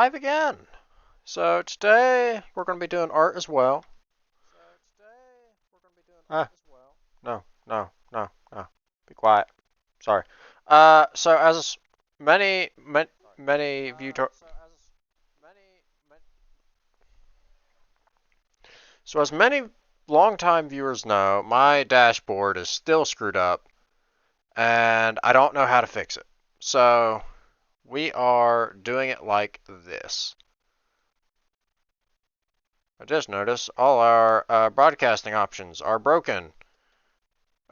live again. So today we're going to be doing art as well. Ah, no, no, no, no. Be quiet. Sorry. So as many of you so as many longtime viewers know, my dashboard is still screwed up, and I don't know how to fix it. So we are doing it like this. I just noticed all our broadcasting options are broken.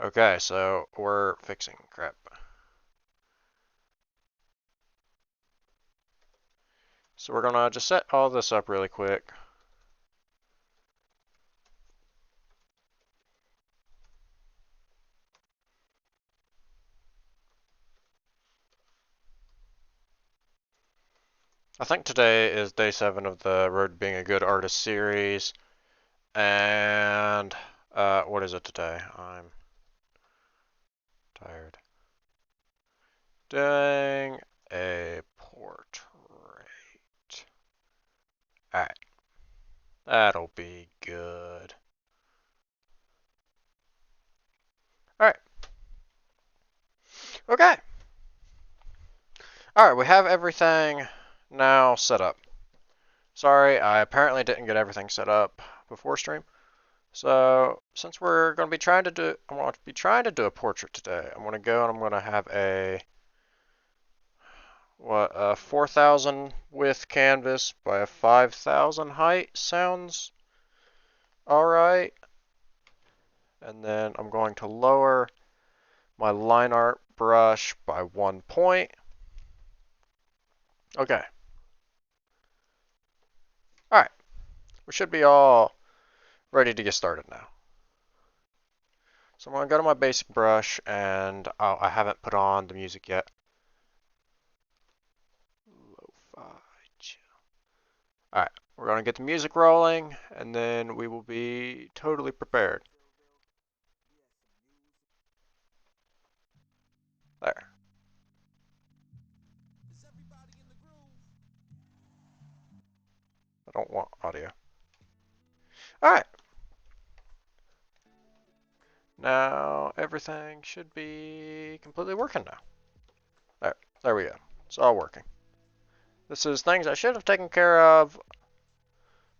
Okay, so we're fixing crap. So we're gonna just set all this up really quick. I think today is day 7 of the Road to Being a Good Artist series. And what is it today? I'm tired. Doing a portrait. Alright, that'll be good. Alright, okay. Alright, we have everything now set up. Sorry, I apparently didn't get everything set up before stream. So since we're going to be trying to do, I'm going to be trying to do a portrait today. I'm going to go and I'm going to have a 4,000 width canvas by a 5,000 height. Sounds all right. And then I'm going to lower my line art brush by 1 point. Okay. All right. We should be all ready to get started now. So I'm going to go to my basic brush, and I haven't put on the music yet. Lo-fi chill. All right. We're going to get the music rolling, and then we will be totally prepared. There. I don't want audio. All right. Now everything should be completely working now. There we go. It's all working. This is things I should have taken care of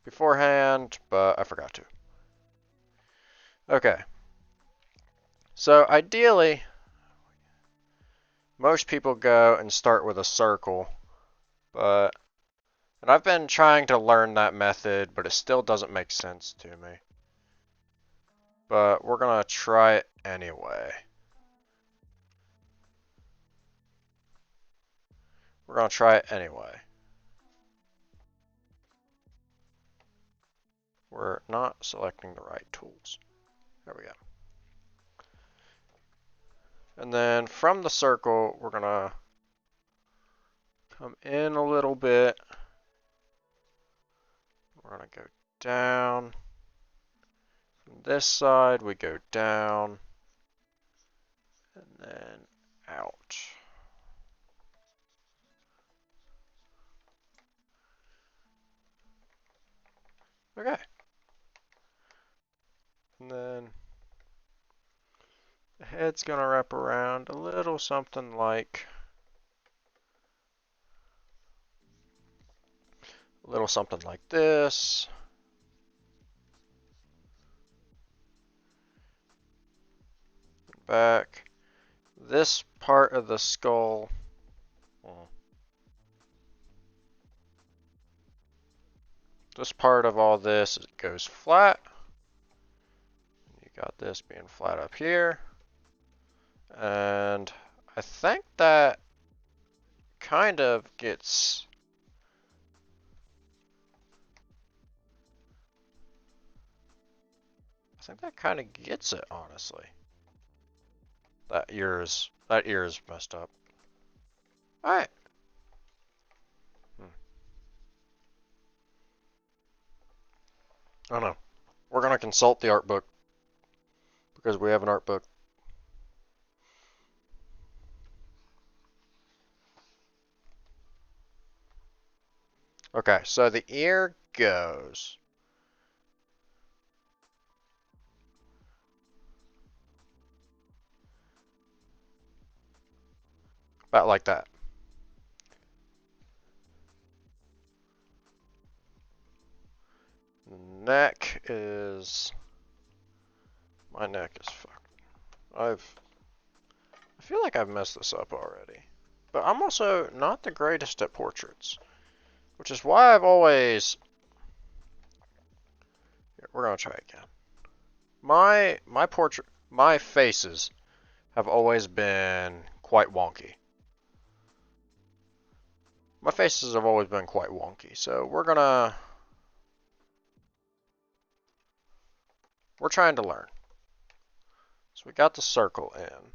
beforehand, but I forgot to. Okay. So ideally, most people go and start with a circle, and I've been trying to learn that method, but it still doesn't make sense to me. But we're gonna try it anyway. We're gonna try it anyway. We're not selecting the right tools. There we go. And then from the circle, we're gonna come in a little bit. We're gonna go down. From this side, we go down and then out. Okay. And then the head's gonna wrap around a little something like this. Back. This part of the skull. This part of all this goes flat. You got this being flat up here. And I think that kind of gets it, honestly. That ear is messed up. Alright. I don't know. We're gonna consult the art book because we have an art book. Okay, so the ear goes about like that. Neck is... My neck is fucked. I feel like I've messed this up already. But I'm also not the greatest at portraits. Which is why I've always... Here, we're gonna try again. My faces have always been quite wonky. My faces have always been quite wonky, so we're trying to learn. So we got the circle in.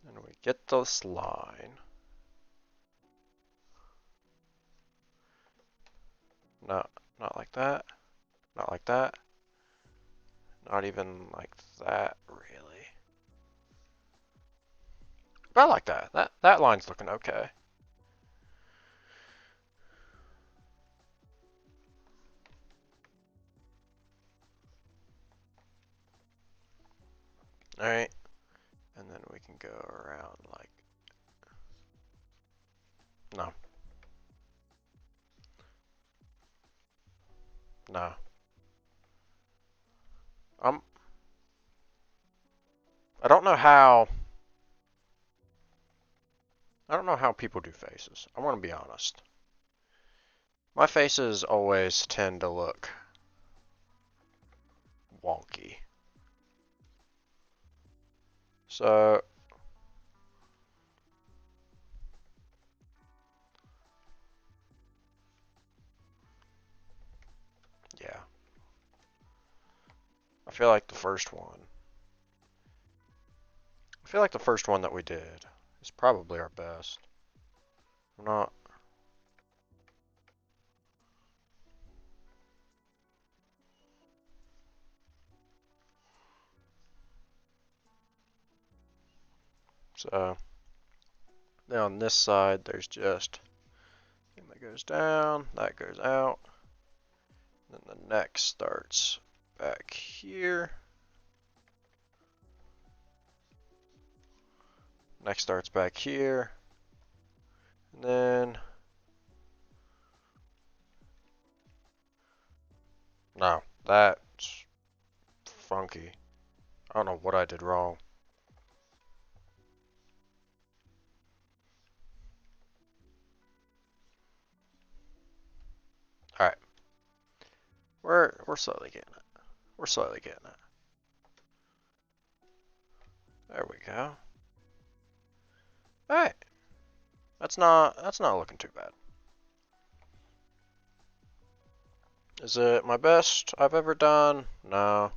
And we get this line. No, not like that. Not like that. Not even like that, really. About like that. That line's looking okay. Alright. And then we can go around like... No. No. I don't know how... I don't know how people do faces. I'm gonna be honest. My faces always tend to look wonky. So... Yeah. I feel like the first one... I feel like the first one that we did is probably our best. I'm not... So... Then on this side, there's just... That goes down, that goes out. Then the neck starts back here. Neck starts back here. And then... No, that's funky. I don't know what I did wrong. Alright. We're slowly getting it. We're slowly getting it. There we go. Alright. That's not looking too bad. Is it my best I've ever done? No.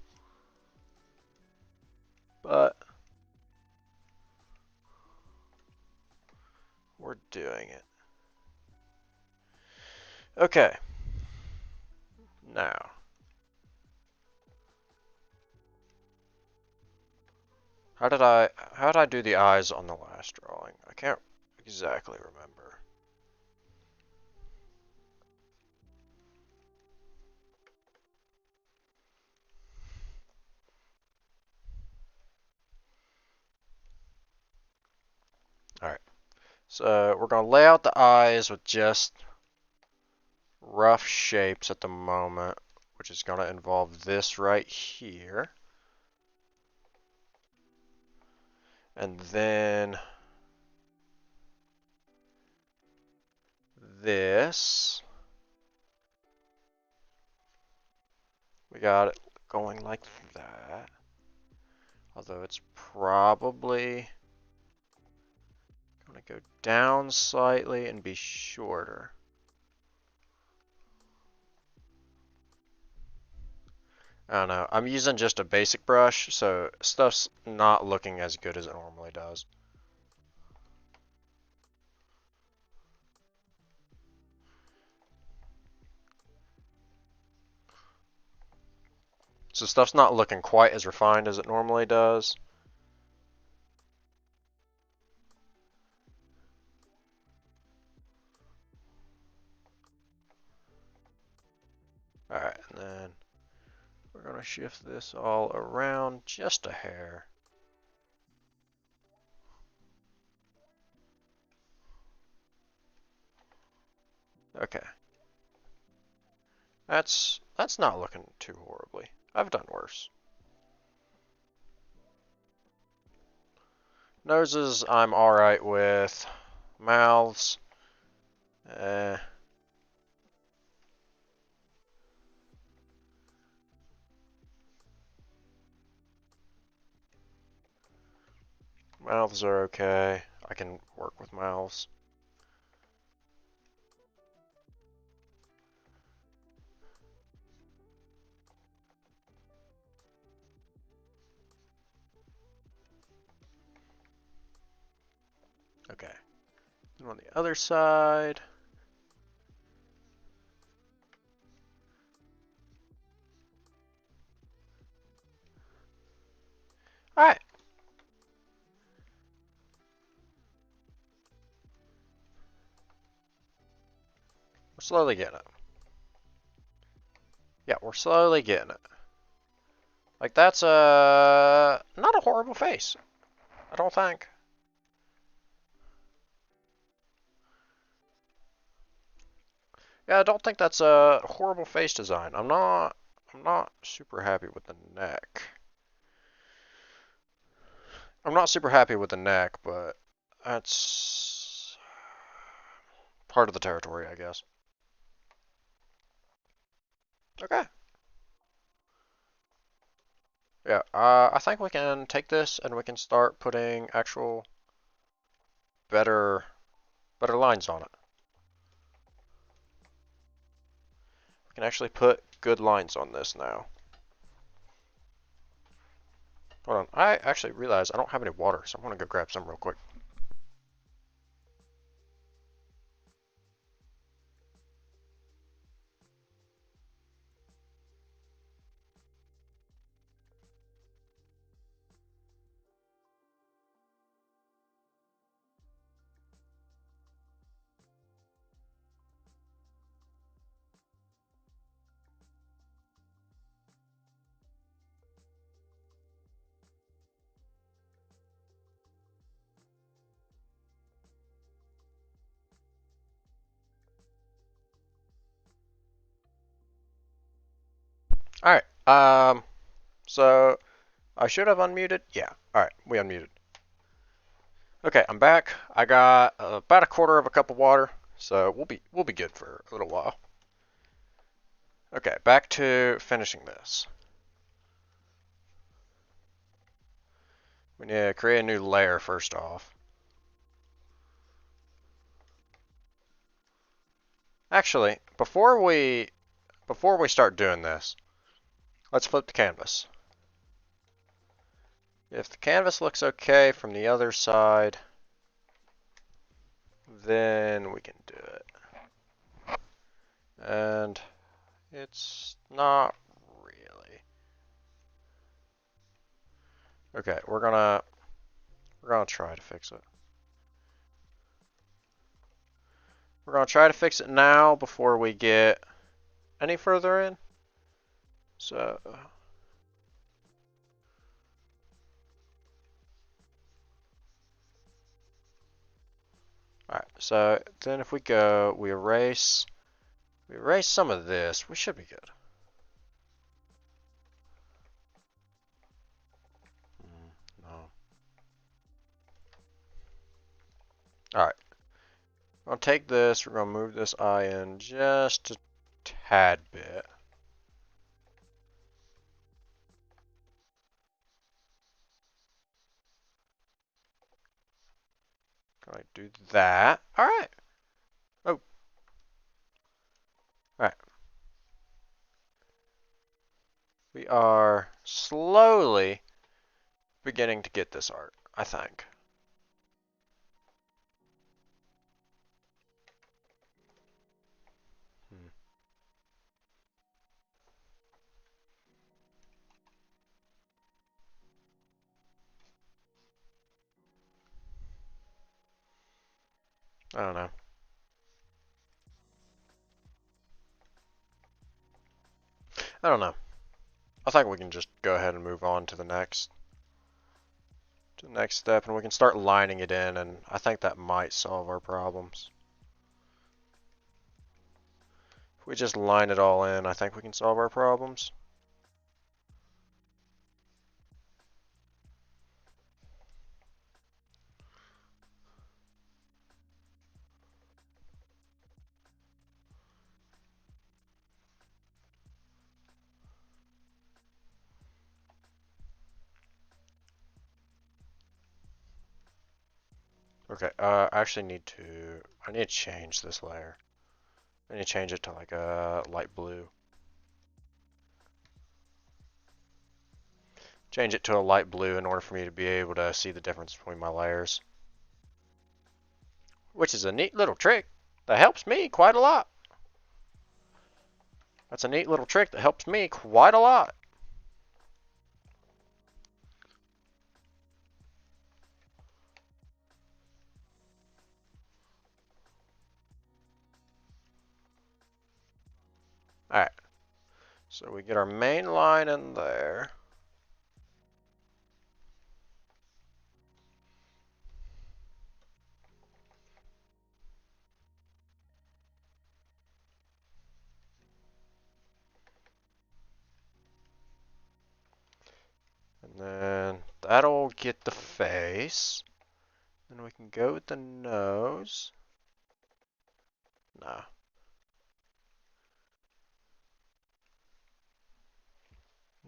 But we're doing it. Okay. Now. How did I do the eyes on the last drawing? I can't exactly remember. Alright. So we're going to lay out the eyes with just rough shapes at the moment, which is going to involve this right here. And then this. We got it going like that. Although it's probably going to go down slightly and be shorter. I don't know. I'm using just a basic brush, so stuff's not looking as good as it normally does. So stuff's not looking quite as refined as it normally does. going to shift this all around just a hair. Okay. That's not looking too horribly. I've done worse. Noses, I'm alright with. Mouths, mouths are okay. I can work with mouths. Okay. And on the other side. Alright. We're slowly getting it. Yeah, we're slowly getting it. Like, that's not a horrible face. I don't think. Yeah, I don't think that's a horrible face design. I'm not super happy with the neck. I'm not super happy with the neck, but that's part of the territory, I guess. Okay. Yeah, I think we can take this and we can start putting actual better lines on it. We can actually put good lines on this now. Hold on, I actually realized I don't have any water, so I'm gonna go grab some real quick. Alright, so I should have unmuted. Yeah, alright, we unmuted. Okay, I'm back. I got about a quarter of a cup of water, so we'll be good for a little while. Okay, back to finishing this. We need to create a new layer first off. Actually, before we start doing this, let's flip the canvas. If the canvas looks okay from the other side, then we can do it. And it's not really. Okay, we're gonna try to fix it. We're gonna try to fix it now before we get any further in. So alright, so then if we go, we erase some of this, we should be good. No. Alright. I'll take this, we're gonna move this eye in just a tad bit. Gonna do that. Alright. Oh. Alright. We are slowly beginning to get this art, I think. I don't know. I don't know. I think we can just go ahead and move on to the next step, and we can start lining it in, and I think that might solve our problems. If we just line it all in, I think we can solve our problems. Okay, I actually I need to change this layer. I need to change it to like a light blue. Change it to a light blue in order for me to be able to see the difference between my layers. Which is a neat little trick that helps me quite a lot. That's a neat little trick that helps me quite a lot. Alright, so we get our main line in there. And then that'll get the face. Then we can go with the nose. Nah.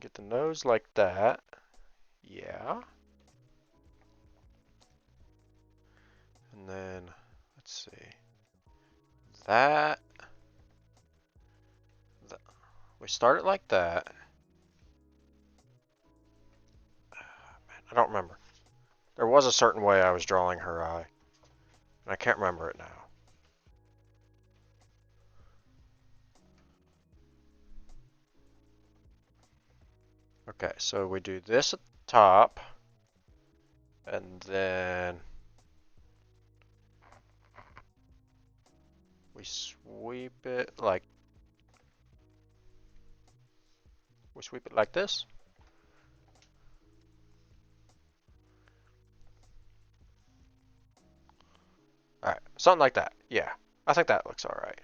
Get the nose like that. Yeah. And then, let's see. That. We start it like that. Man, I don't remember. There was a certain way I was drawing her eye. And I can't remember it now. Okay, so we do this at the top. And then we sweep it like this. Alright, something like that. Yeah, I think that looks alright.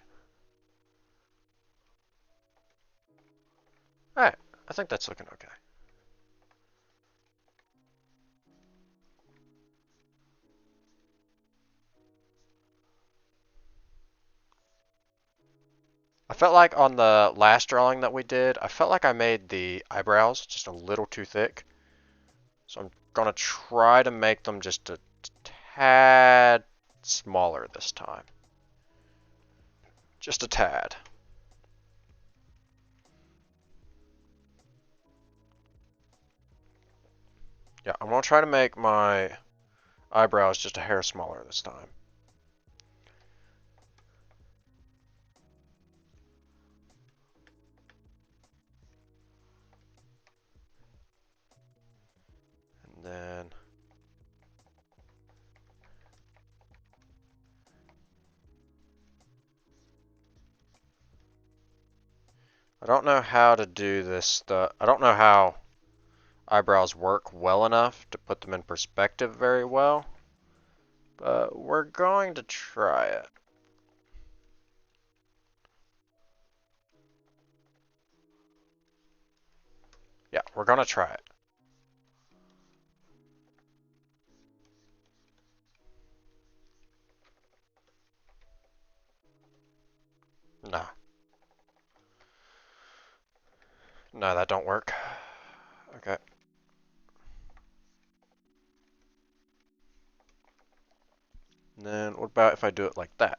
Alright, I think that's looking okay. I felt like on the last drawing that we did, I felt like I made the eyebrows just a little too thick. So I'm gonna try to make them just a tad smaller this time. Just a tad. Yeah, I'm gonna try to make my eyebrows just a hair smaller this time. And then I don't know how to do this. I don't know how eyebrows work well enough to put them in perspective very well, but we're going to try it. Yeah, we're gonna try it. No. No, that don't work. Okay. And then what about if I do it like that?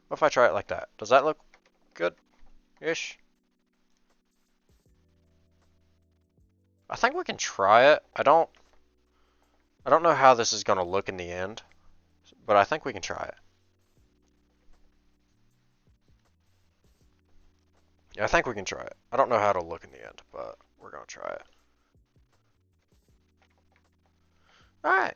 What if I try it like that? Does that look good-ish? I think we can try it. I don't know how this is gonna look in the end, but I think we can try it. Yeah, I think we can try it. I don't know how it'll look in the end, but we're gonna try it. Alright.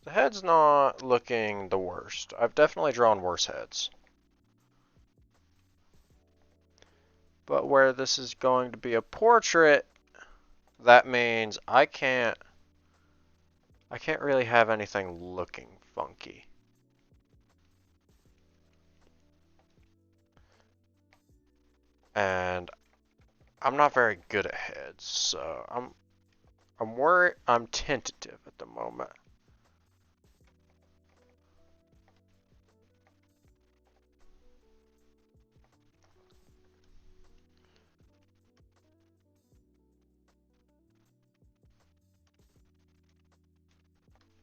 The head's not looking the worst. I've definitely drawn worse heads. But where this is going to be a portrait, that means I can't really have anything looking funky. And I'm not very good at heads, so I'm worried. I'm tentative at the moment.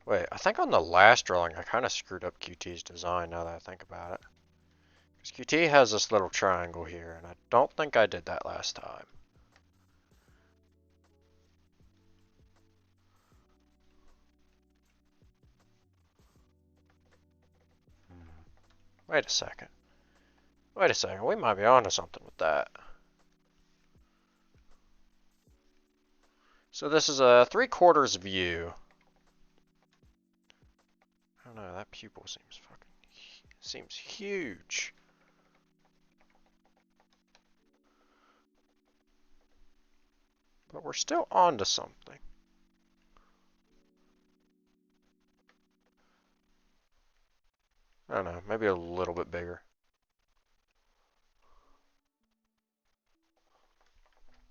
Wait, I think on the last drawing I kind of screwed up QT's design now that I think about it. Because QT has this little triangle here, and I don't think I did that last time. Wait a second. Wait a second, we might be onto something with that. So this is a 3/4 view. I don't know, that pupil seems huge. But we're still onto something. I don't know, maybe a little bit bigger.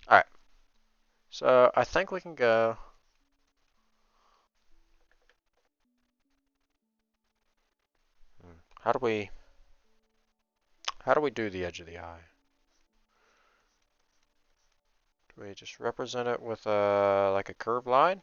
Alright. So I think we can go. How do we do the edge of the eye? Do we just represent it with like a curved line?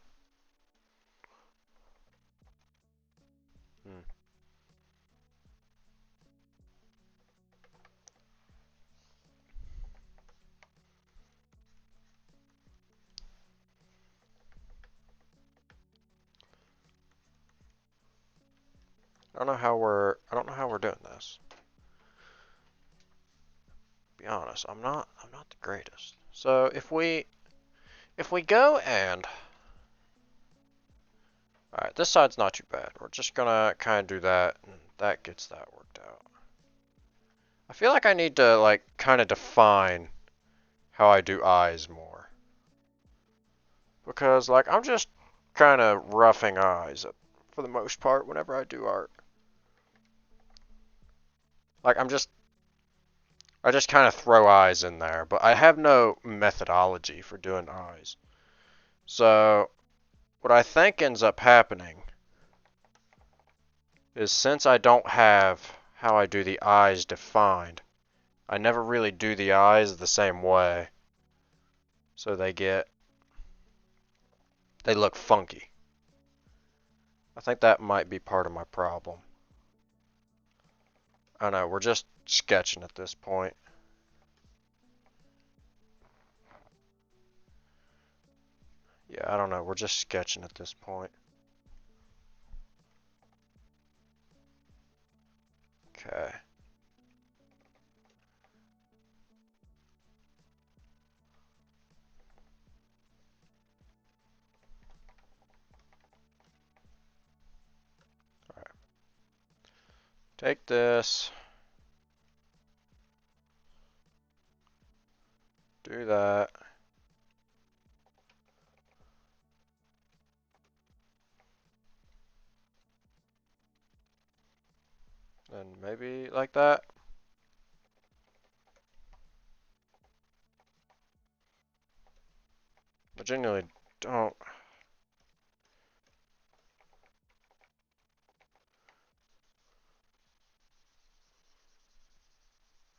I don't know how we're doing this. Be honest, I'm not the greatest. So if we go and alright, this side's not too bad. We're just gonna kind of do that, and that gets that worked out. I feel like I need to like kind of define how I do eyes more. Because like I'm just kind of roughing eyes for the most part whenever I do art. Like I just kind of throw eyes in there, but I have no methodology for doing eyes. So what I think ends up happening is since I don't have how I do the eyes defined, I never really do the eyes the same way. So they look funky. I think that might be part of my problem. I know, we're just sketching at this point. Yeah, I don't know, we're just sketching at this point. Okay. Alright. Take this. Do that. And maybe like that. I genuinely don't.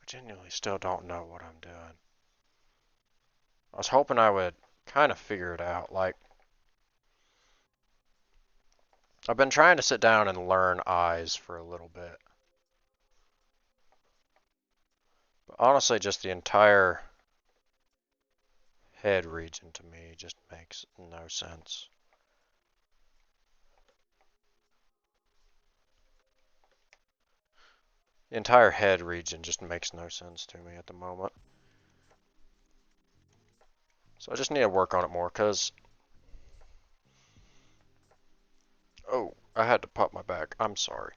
I genuinely still don't know what I'm doing. I was hoping I would kind of figure it out. Like, I've been trying to sit down and learn eyes for a little bit. But honestly, just the entire head region to me just makes no sense. The entire head region just makes no sense to me at the moment. So I just need to work on it more, because... Oh, I had to pop my back. I'm sorry.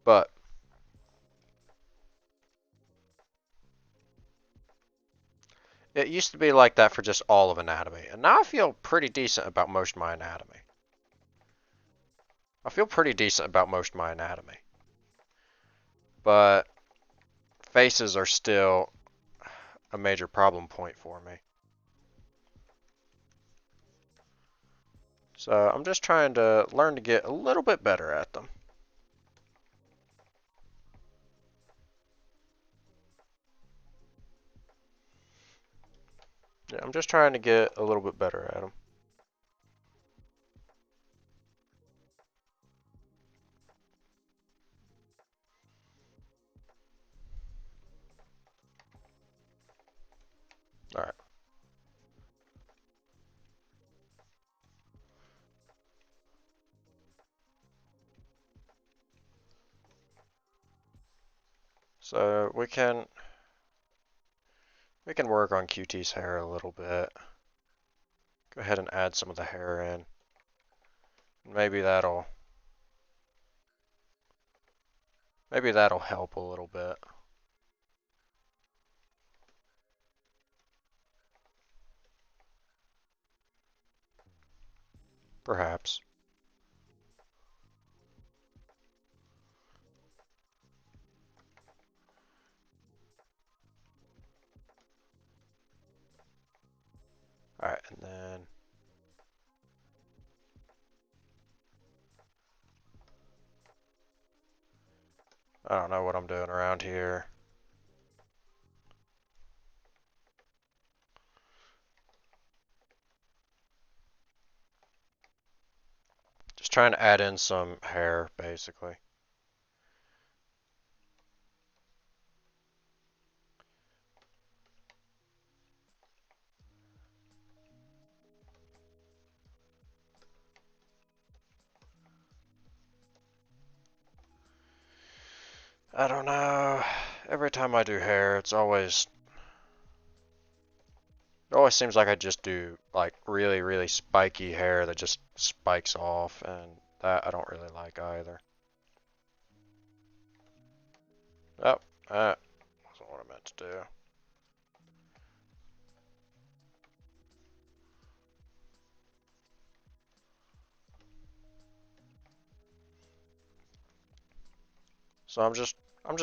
But... it used to be like that for just all of anatomy, and now I feel pretty decent about most of my anatomy. But faces are still a major problem point for me. So I'm just trying to learn to get a little bit better at them. Yeah, I'm just trying to get a little bit better at them. Alright. So we can work on QT's hair a little bit. Go ahead and add some of the hair in. Maybe that'll help a little bit. Perhaps. Alright, and then I don't know what I'm doing around here. Just trying to add in some hair, basically. I don't know. Every time I do hair, it always seems like I just do like really, really spiky hair that just spikes off, and that I don't really like either. Oh, that wasn't what I meant to do. So I'm just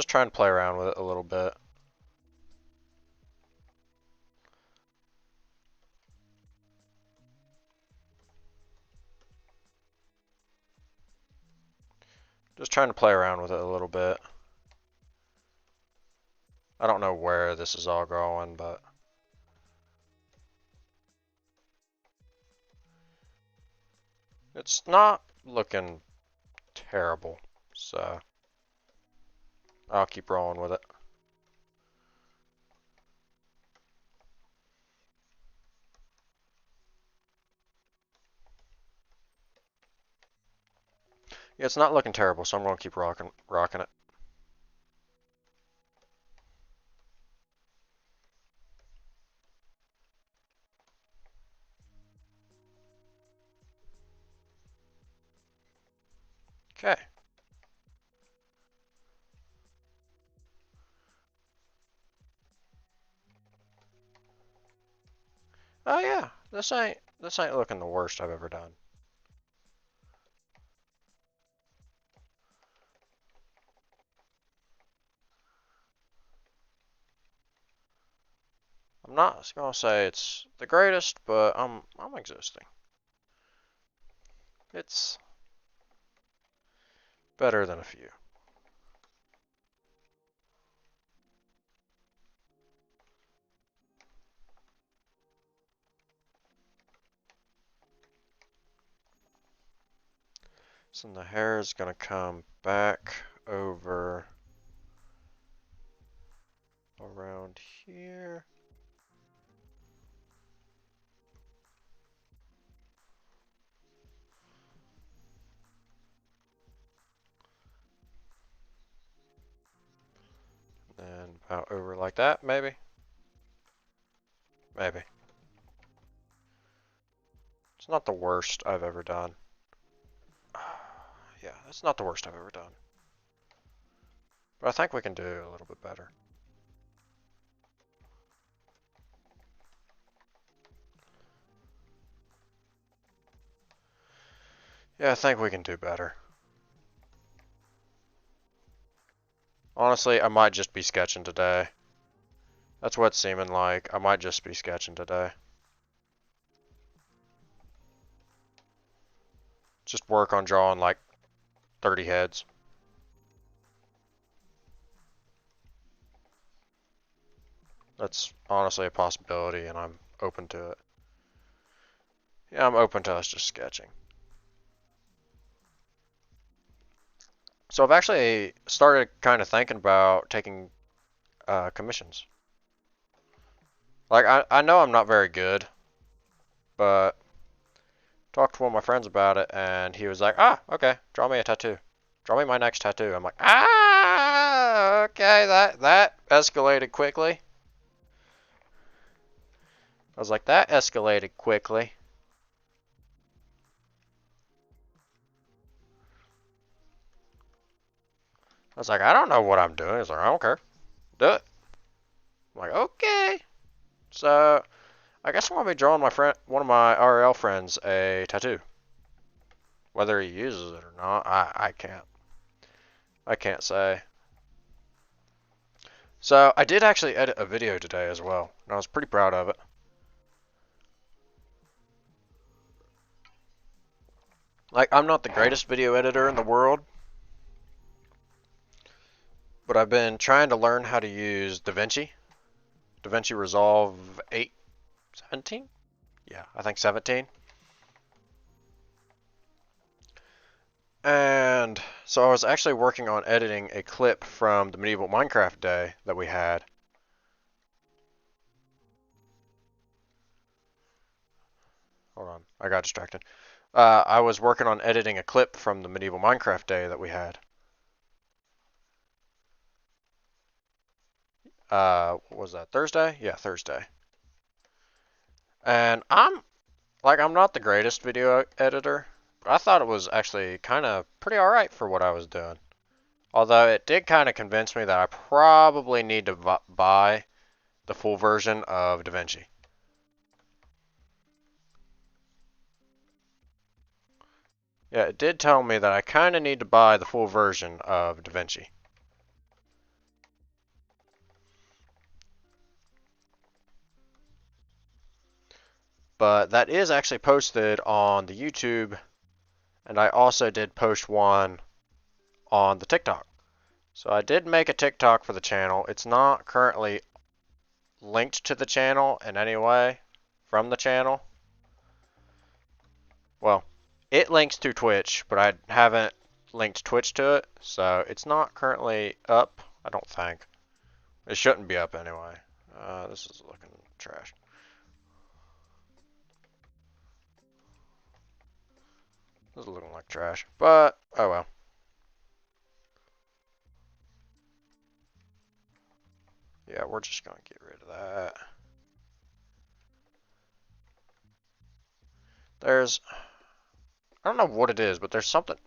trying to play around with it a little bit. Just trying to play around with it a little bit. I don't know where this is all going, but it's not looking terrible. So I'll keep rolling with it. Yeah, it's not looking terrible, so I'm going to keep rocking it. Okay. Oh yeah, this ain't looking the worst I've ever done. I'm not gonna say it's the greatest, but I'm existing. It's better than a few. So the hair is gonna come back over around here. About over like that, maybe? Maybe. It's not the worst I've ever done. Yeah, it's not the worst I've ever done. But I think we can do a little bit better. Yeah, I think we can do better. Honestly, I might just be sketching today. That's what it's seeming like. I might just be sketching today. Just work on drawing like 30 heads. That's honestly a possibility, and I'm open to it. Yeah, I'm open to us just sketching. So I've actually started kind of thinking about taking commissions. Like, I know I'm not very good, but talked to one of my friends about it, and he was like, ah, okay, draw me a tattoo. Draw me my next tattoo. I'm like, ah, okay, that escalated quickly. I was like, that escalated quickly. I was like, I don't know what I'm doing. He's like, I don't care. Do it. I'm like, okay. So, I guess I'm going to be drawing my friend, one of my RL friends a tattoo. Whether he uses it or not, I can't. I can't say. So, I did actually edit a video today as well, and I was pretty proud of it. Like, I'm not the greatest video editor in the world, but I've been trying to learn how to use DaVinci. DaVinci Resolve 8, 17? Yeah, I think 17. And so I was actually working on editing a clip from the Medieval Minecraft Day that we had. Hold on, I got distracted. I was working on editing a clip from the Medieval Minecraft Day that we had. What was that, Thursday? Yeah, Thursday. And I'm not the greatest video editor, but I thought it was actually kind of pretty alright for what I was doing. Although it did kind of convince me that I probably need to buy the full version of DaVinci. Yeah, it did tell me that I kind of need to buy the full version of DaVinci. But that is actually posted on the YouTube, and I also did post one on the TikTok. So I did make a TikTok for the channel. It's not currently linked to the channel in any way from the channel. Well, it links to Twitch, but I haven't linked Twitch to it, so it's not currently up, I don't think. It shouldn't be up anyway. This is looking trash. This is looking like trash, but oh well. Yeah, we're just gonna get rid of that. There's, I don't know what it is, but there's something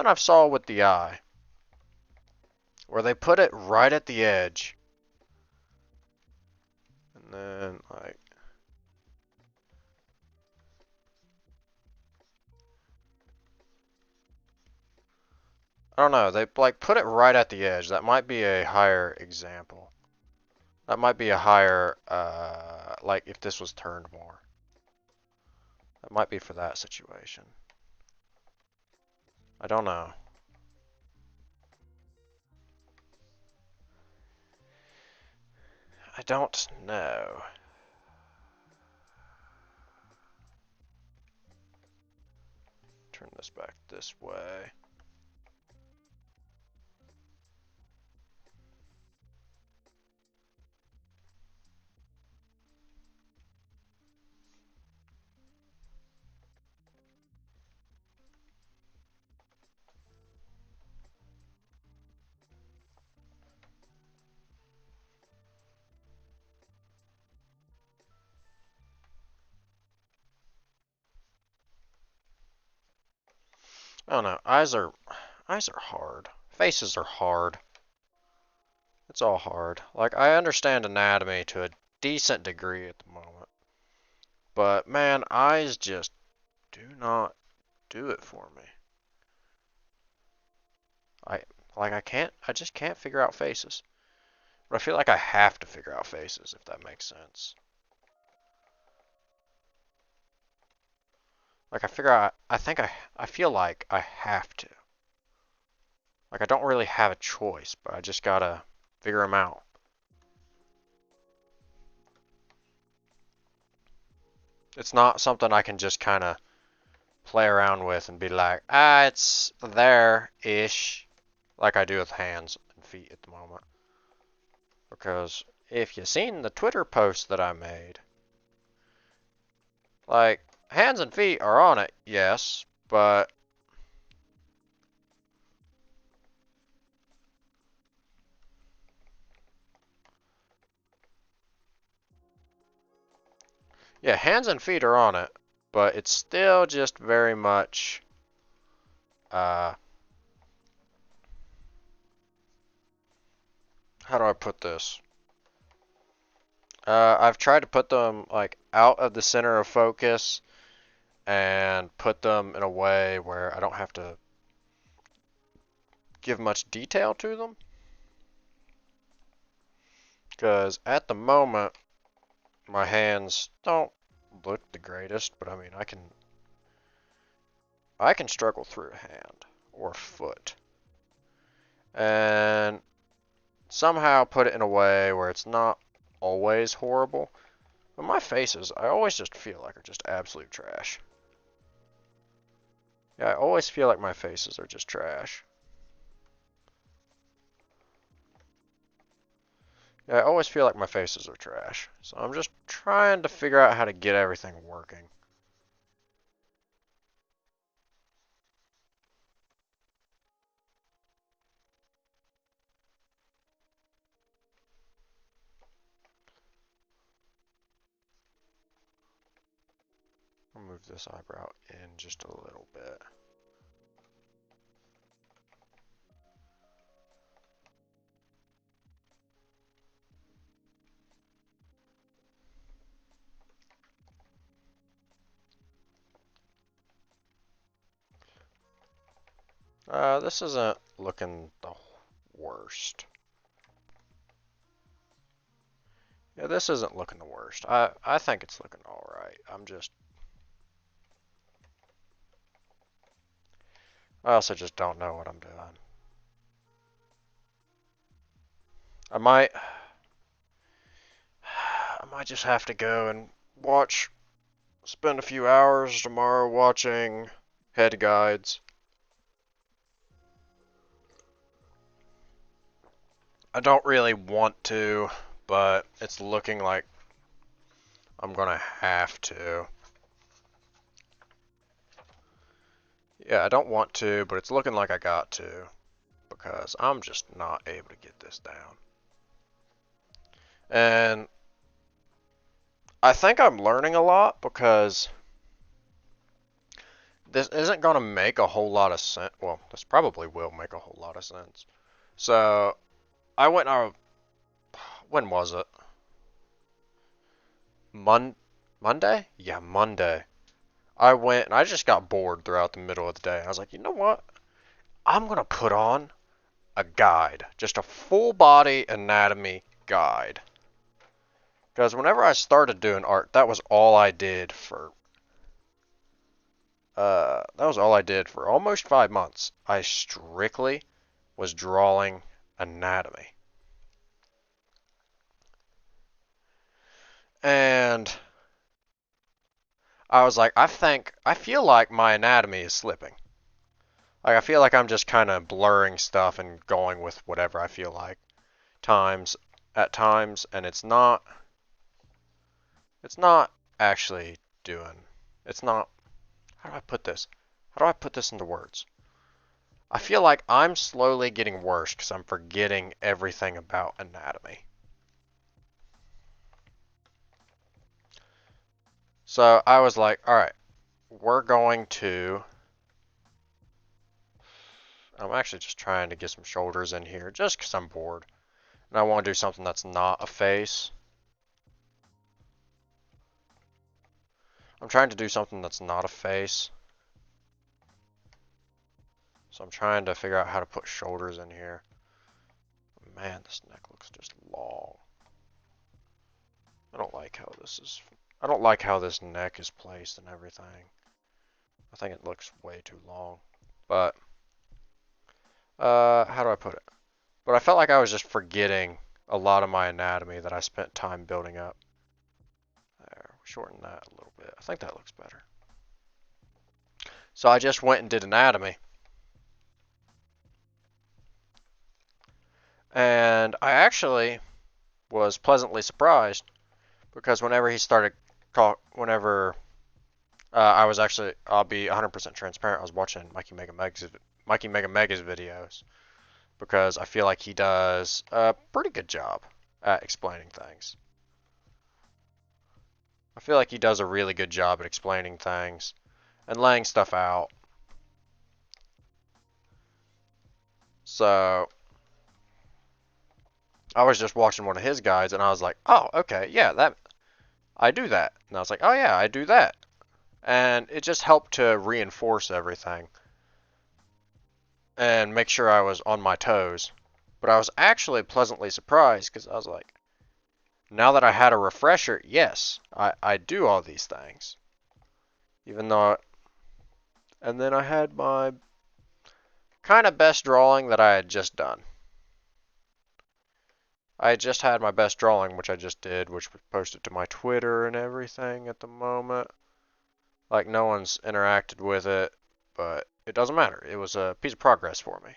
I've saw with the eye where they put it right at the edge, and then like, I don't know, they like put it right at the edge. That might be a higher example. That might be a higher, like if this was turned more. That might be for that situation. I don't know. I don't know. Turn this back this way. I don't know. Eyes are hard. Faces are hard. It's all hard. Like, I understand anatomy to a decent degree at the moment. But man, eyes just do not do it for me. I just can't figure out faces. But I feel like I have to figure out faces, if that makes sense. Like I feel like I have to. Like I don't really have a choice, but I just gotta figure them out. It's not something I can just kind of play around with and be like, it's there-ish, like I do with hands and feet at the moment. Because if you've seen the Twitter post that I made, like, hands and feet are on it, yes, but yeah, hands and feet are on it, but it's still just very much, how do I put this? I've tried to put them like out of the center of focus and put them in a way where I don't have to give much detail to them. Because at the moment, my hands don't look the greatest, but I mean, I can struggle through a hand or a foot and somehow put it in a way where it's not always horrible. But my faces, I always just feel like are just absolute trash. Yeah, I always feel like my faces are just trash. Yeah, I always feel like my faces are trash. So I'm just trying to figure out how to get everything working. I'll move this eyebrow in just a little bit. This isn't looking the worst. Yeah, this isn't looking the worst. I think it's looking alright. I also just don't know what I'm doing. I might just have to go and spend a few hours tomorrow watching head guides. I don't really want to, but it's looking like I'm gonna have to. Yeah, I don't want to, but it's looking like I got to, because I'm just not able to get this down. And I think I'm learning a lot because this isn't going to make a whole lot of sense. Well, this probably will make a whole lot of sense. So, I went on, when was it? Monday? Yeah, Monday. I went and I just got bored throughout the middle of the day. I was like, you know what? I'm going to put on a guide, just a full body anatomy guide. Because whenever I started doing art, that was all I did for almost 5 months. I strictly was drawing anatomy. And I was like, I feel like my anatomy is slipping. Like I feel like I'm just kind of blurring stuff and going with whatever I feel like times at times, and it's not actually doing. It's not. How do I put this? How do I put this into words? I feel like I'm slowly getting worse because I'm forgetting everything about anatomy. So I was like, all right, we're going to I'm actually just trying to get some shoulders in here just because I'm bored. And I want to do something that's not a face. I'm trying to do something that's not a face. So I'm trying to figure out how to put shoulders in here. Man, this neck looks just long. I don't like how this neck is placed and everything. I think it looks way too long. But, how do I put it? But I felt like I was just forgetting a lot of my anatomy that I spent time building up. There, shorten that a little bit. I think that looks better. So I just went and did anatomy. And I actually was pleasantly surprised because whenever he started I'll be 100% transparent. I was watching Mikey Mega Mega's videos because I feel like he does a pretty good job at explaining things. I feel like he does a really good job at explaining things and laying stuff out. So I was just watching one of his guides and I was like, oh, okay, yeah, I do that. And I was like, oh yeah, I do that. And it just helped to reinforce everything and make sure I was on my toes. But I was actually pleasantly surprised because I was like, now that I had a refresher, yes, I do all these things. Even though, and then I had my kind of best drawing that I had just done. I just had my best drawing, which I just did, which was posted to my Twitter and everything at the moment. Like, no one's interacted with it, but it doesn't matter. It was a piece of progress for me.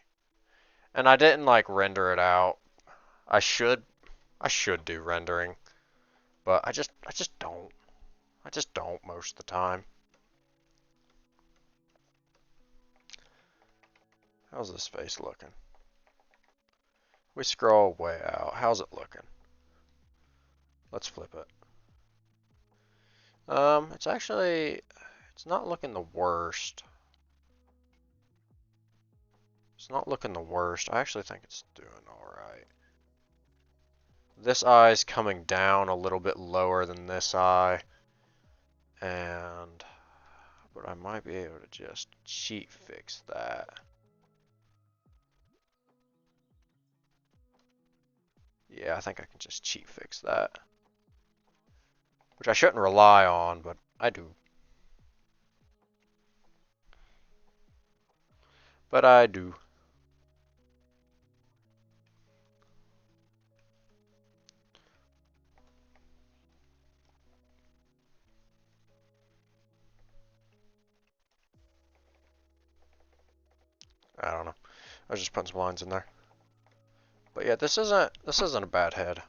And I didn't, like, render it out. I should do rendering, but I just don't. I just don't most of the time. How's this face looking? We scroll way out. How's it looking? Let's flip it. It's not looking the worst. It's not looking the worst. I actually think it's doing alright. This eye's coming down a little bit lower than this eye. But I might be able to just cheat fix that. Yeah, I think I can just cheat fix that. Which I shouldn't rely on, but I do. But I do. I don't know. I was just putting some lines in there. But yeah, this isn't a bad head.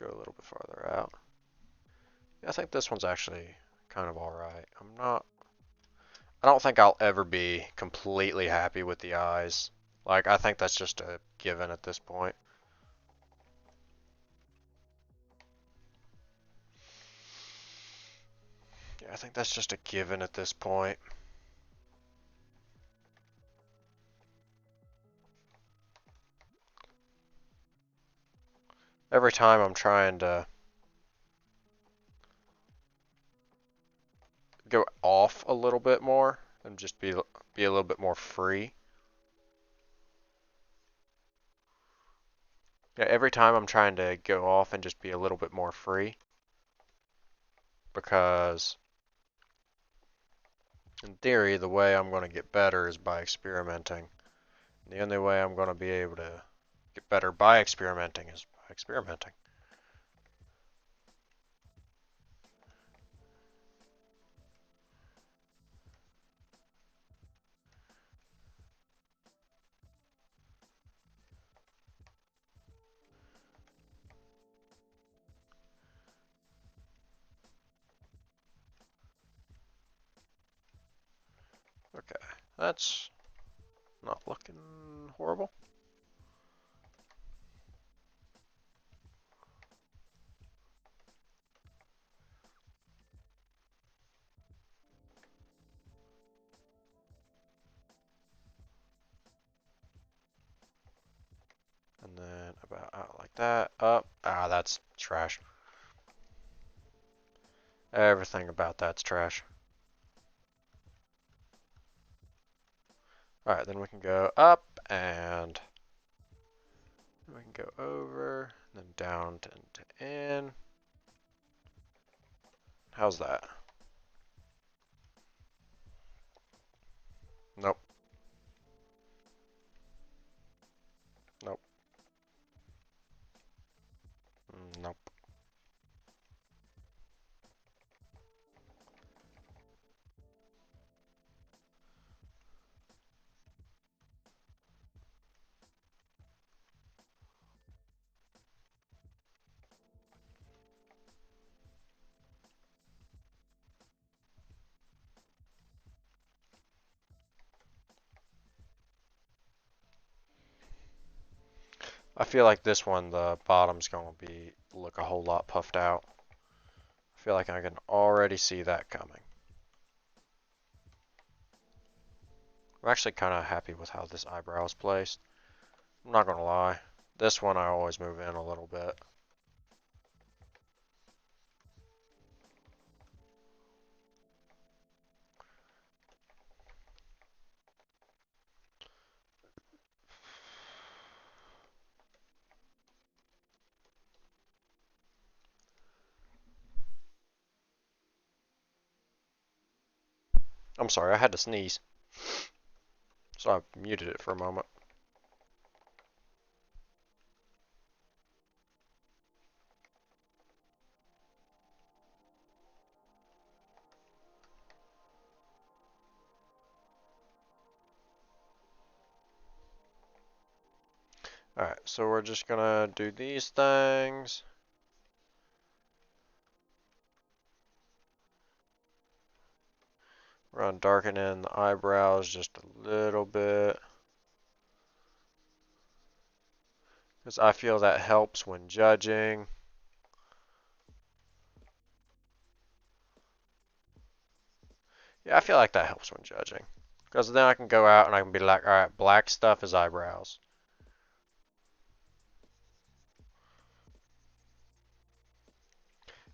Go a little bit farther out. Yeah, I think this one's actually kind of alright. I don't think I'll ever be completely happy with the eyes. Like, I think that's just a given at this point. Yeah, I think that's just a given at this point. Every time I'm trying to go off a little bit more and just be a little bit more free. Yeah, every time I'm trying to go off and just be a little bit more free. Because in theory, the way I'm going to get better is by experimenting. And the only way I'm going to be able to get better by experimenting is by experimenting. Okay, that's not looking horrible. that up. Ah, that's trash. Everything about that's trash. Alright, then we can go up and we can go over, then down to in. How's that? Nope. Nope. Nope. I feel like this one, the bottom's going to look a whole lot puffed out. I feel like I can already see that coming. I'm actually kind of happy with how this eyebrow is placed. I'm not going to lie. This one I always move in a little bit. I'm sorry, I had to sneeze. So I muted it for a moment. Alright, so we're just gonna do these things. We're gonna darken in the eyebrows just a little bit. Because I feel that helps when judging. Yeah, I feel like that helps when judging. Because then I can go out and I can be like, alright, black stuff is eyebrows.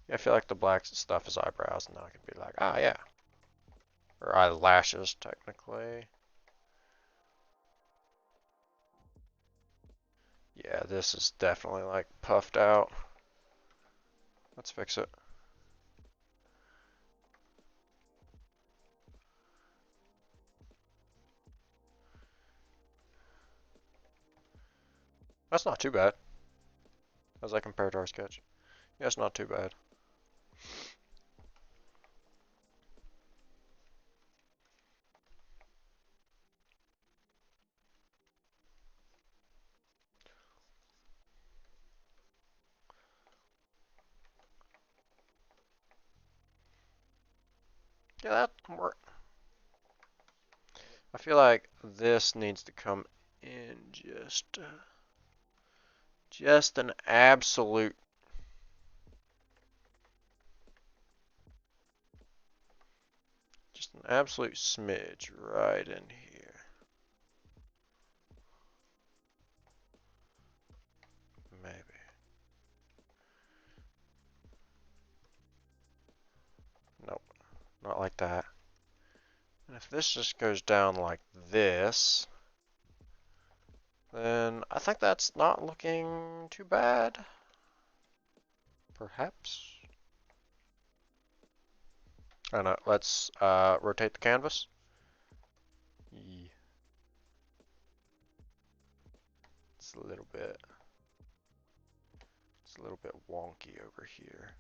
Yeah, I feel like the black stuff is eyebrows, and then I can be like, ah, yeah. Or eyelashes, technically. Yeah, this is definitely like puffed out. Let's fix it. That's not too bad, as I compare to our sketch. Yeah, it's not too bad. Yeah, that can work. I feel like this needs to come in just an absolute, just an absolute smidge right in here. Maybe. Nope, not like that. And if this just goes down like this, then I think that's not looking too bad. Perhaps. I don't know. Let's rotate the canvas. Yeah. It's a little bit wonky over here.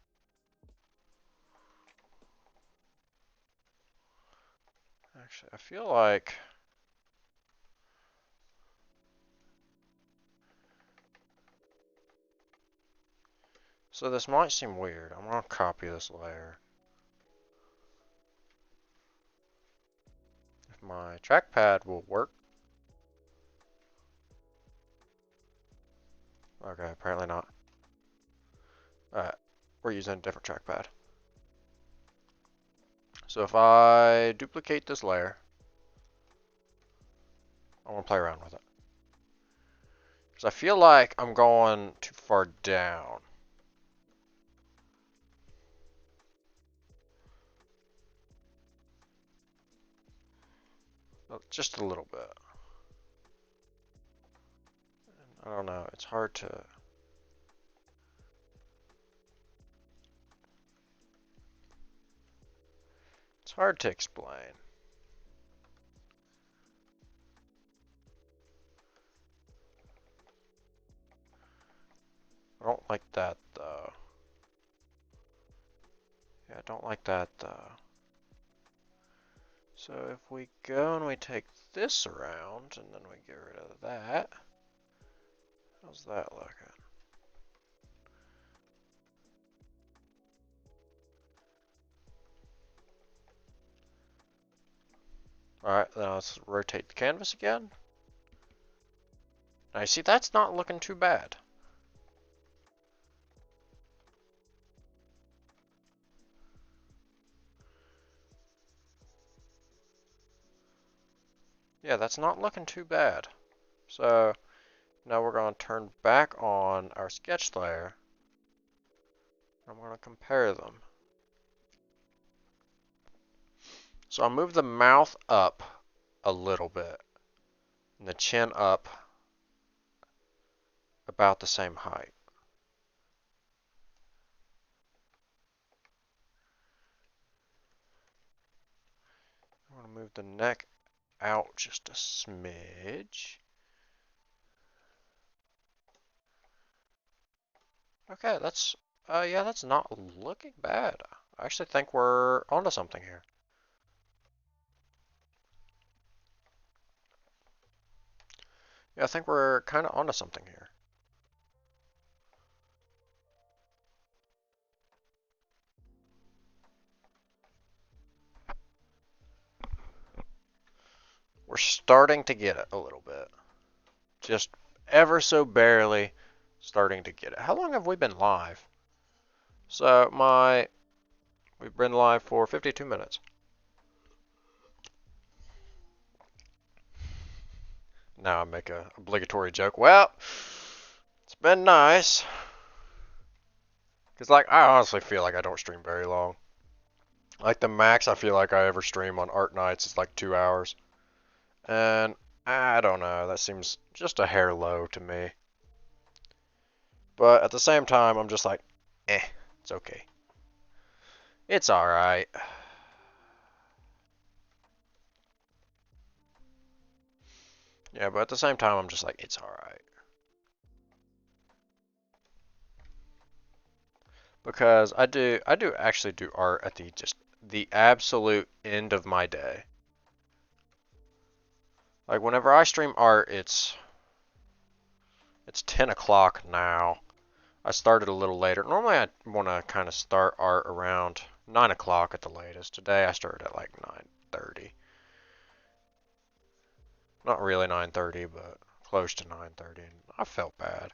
Actually, I feel like so this might seem weird. I'm gonna copy this layer. If my trackpad will work. Okay, apparently not. Alright, we're using a different trackpad. So if I duplicate this layer, I want to play around with it. Because I feel like I'm going too far down. Just a little bit. I don't know, it's hard to... It's hard to explain. I don't like that though. Yeah, I don't like that though. So if we go and we take this around and then we get rid of that, how's that looking? Alright, now let's rotate the canvas again. Now you see, that's not looking too bad. Yeah, that's not looking too bad. So now we're going to turn back on our sketch layer. I'm going to compare them. So I'll move the mouth up a little bit and the chin up about the same height. I'm going to move the neck out just a smidge. Okay, that's yeah, that's not looking bad. I actually think we're onto something here. Yeah, I think we're kind of onto something here. We're starting to get it a little bit. Just ever so barely starting to get it. How long have we been live? So we've been live for 52 minutes. Now I make a obligatory joke. Well, it's been nice. Because, like, I honestly feel like I don't stream very long. Like, the max I feel like I ever stream on art nights is like 2 hours. And I don't know, that seems just a hair low to me. But at the same time, I'm just like, it's okay. It's alright. Yeah, but at the same time, I'm just like, it's alright. Because I do actually do art at the absolute end of my day. Like, whenever I stream art, it's 10 o'clock now. I started a little later. Normally I want to kind of start art around 9 o'clock at the latest. Today I started at like 9:30. Not really 9:30, but close to 9:30. And I felt bad.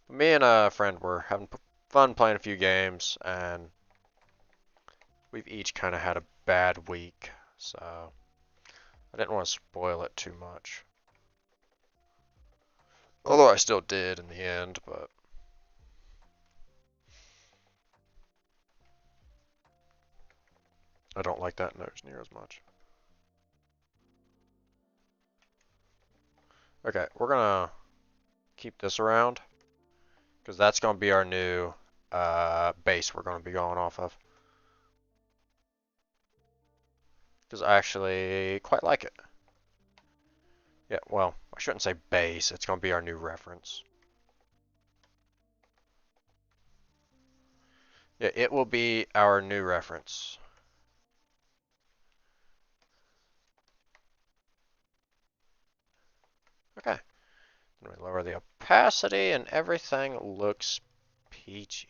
But me and a friend were having fun playing a few games, and we've each kind of had a bad week. So I didn't want to spoil it too much. Although I still did in the end, but... I don't like that nose near as much. Okay, we're gonna keep this around, because that's gonna be our new base we're gonna be going off of. Because I actually quite like it. Yeah, well, I shouldn't say base, it's gonna be our new reference. Yeah, it will be our new reference. Okay. Then we lower the opacity and everything looks peachy.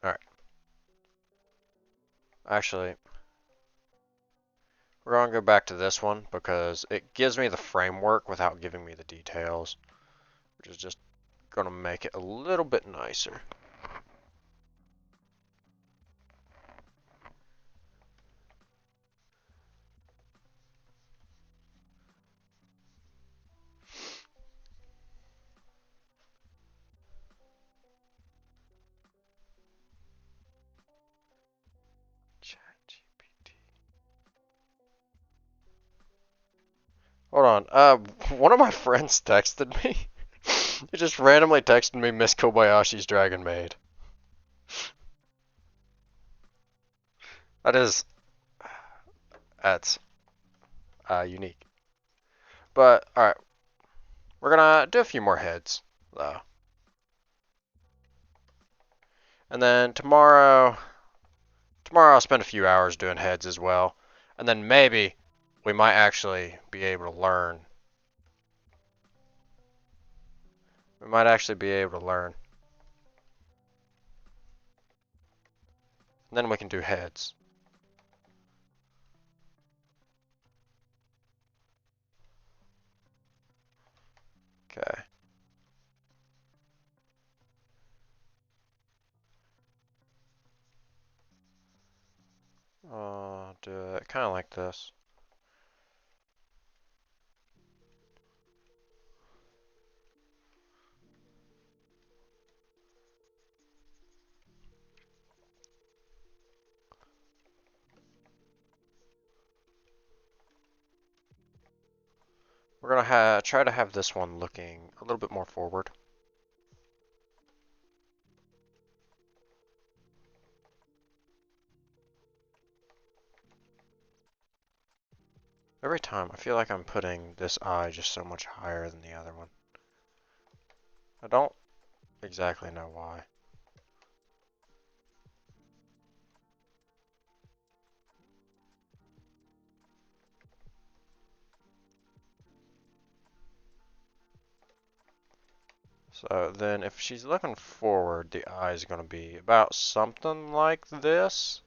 Alright. Actually, we're going to go back to this one because it gives me the framework without giving me the details, which is just gonna make it a little bit nicer. ChatGPT. Hold on. One of my friends texted me. He just randomly texted me Miss Kobayashi's Dragon Maid. That's unique. But alright, we're gonna do a few more heads though, and then tomorrow I'll spend a few hours doing heads as well, and then maybe we might actually be able to learn. We might actually be able to learn. And then we can do heads. Okay. I'll do it kind of like this. We're gonna try to have this one looking a little bit more forward. Every time, I feel like I'm putting this eye just so much higher than the other one. I don't exactly know why. So then if she's looking forward, the eye is going to be about something like this.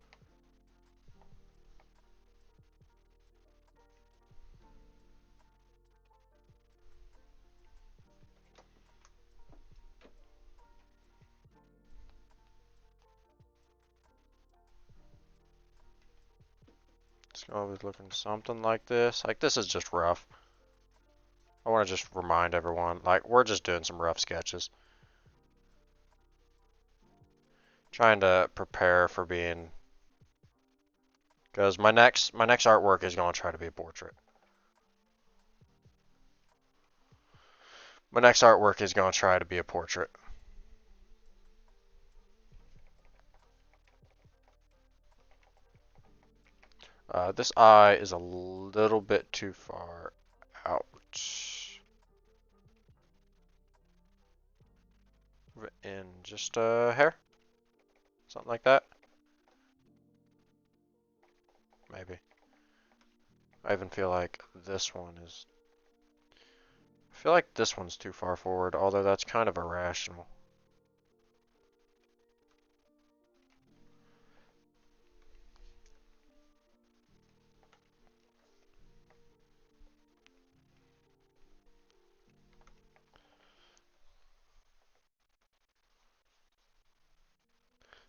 It's going to be looking something like this. Like, this is just rough. I want to just remind everyone, like, we're just doing some rough sketches. Trying to prepare for being, because my next artwork is going to try to be a portrait. My next artwork is going to try to be a portrait. This eye is a little bit too far out. Move it in just a hair. Something like that. Maybe. I even feel like this one is... I feel like this one's too far forward, although that's kind of irrational.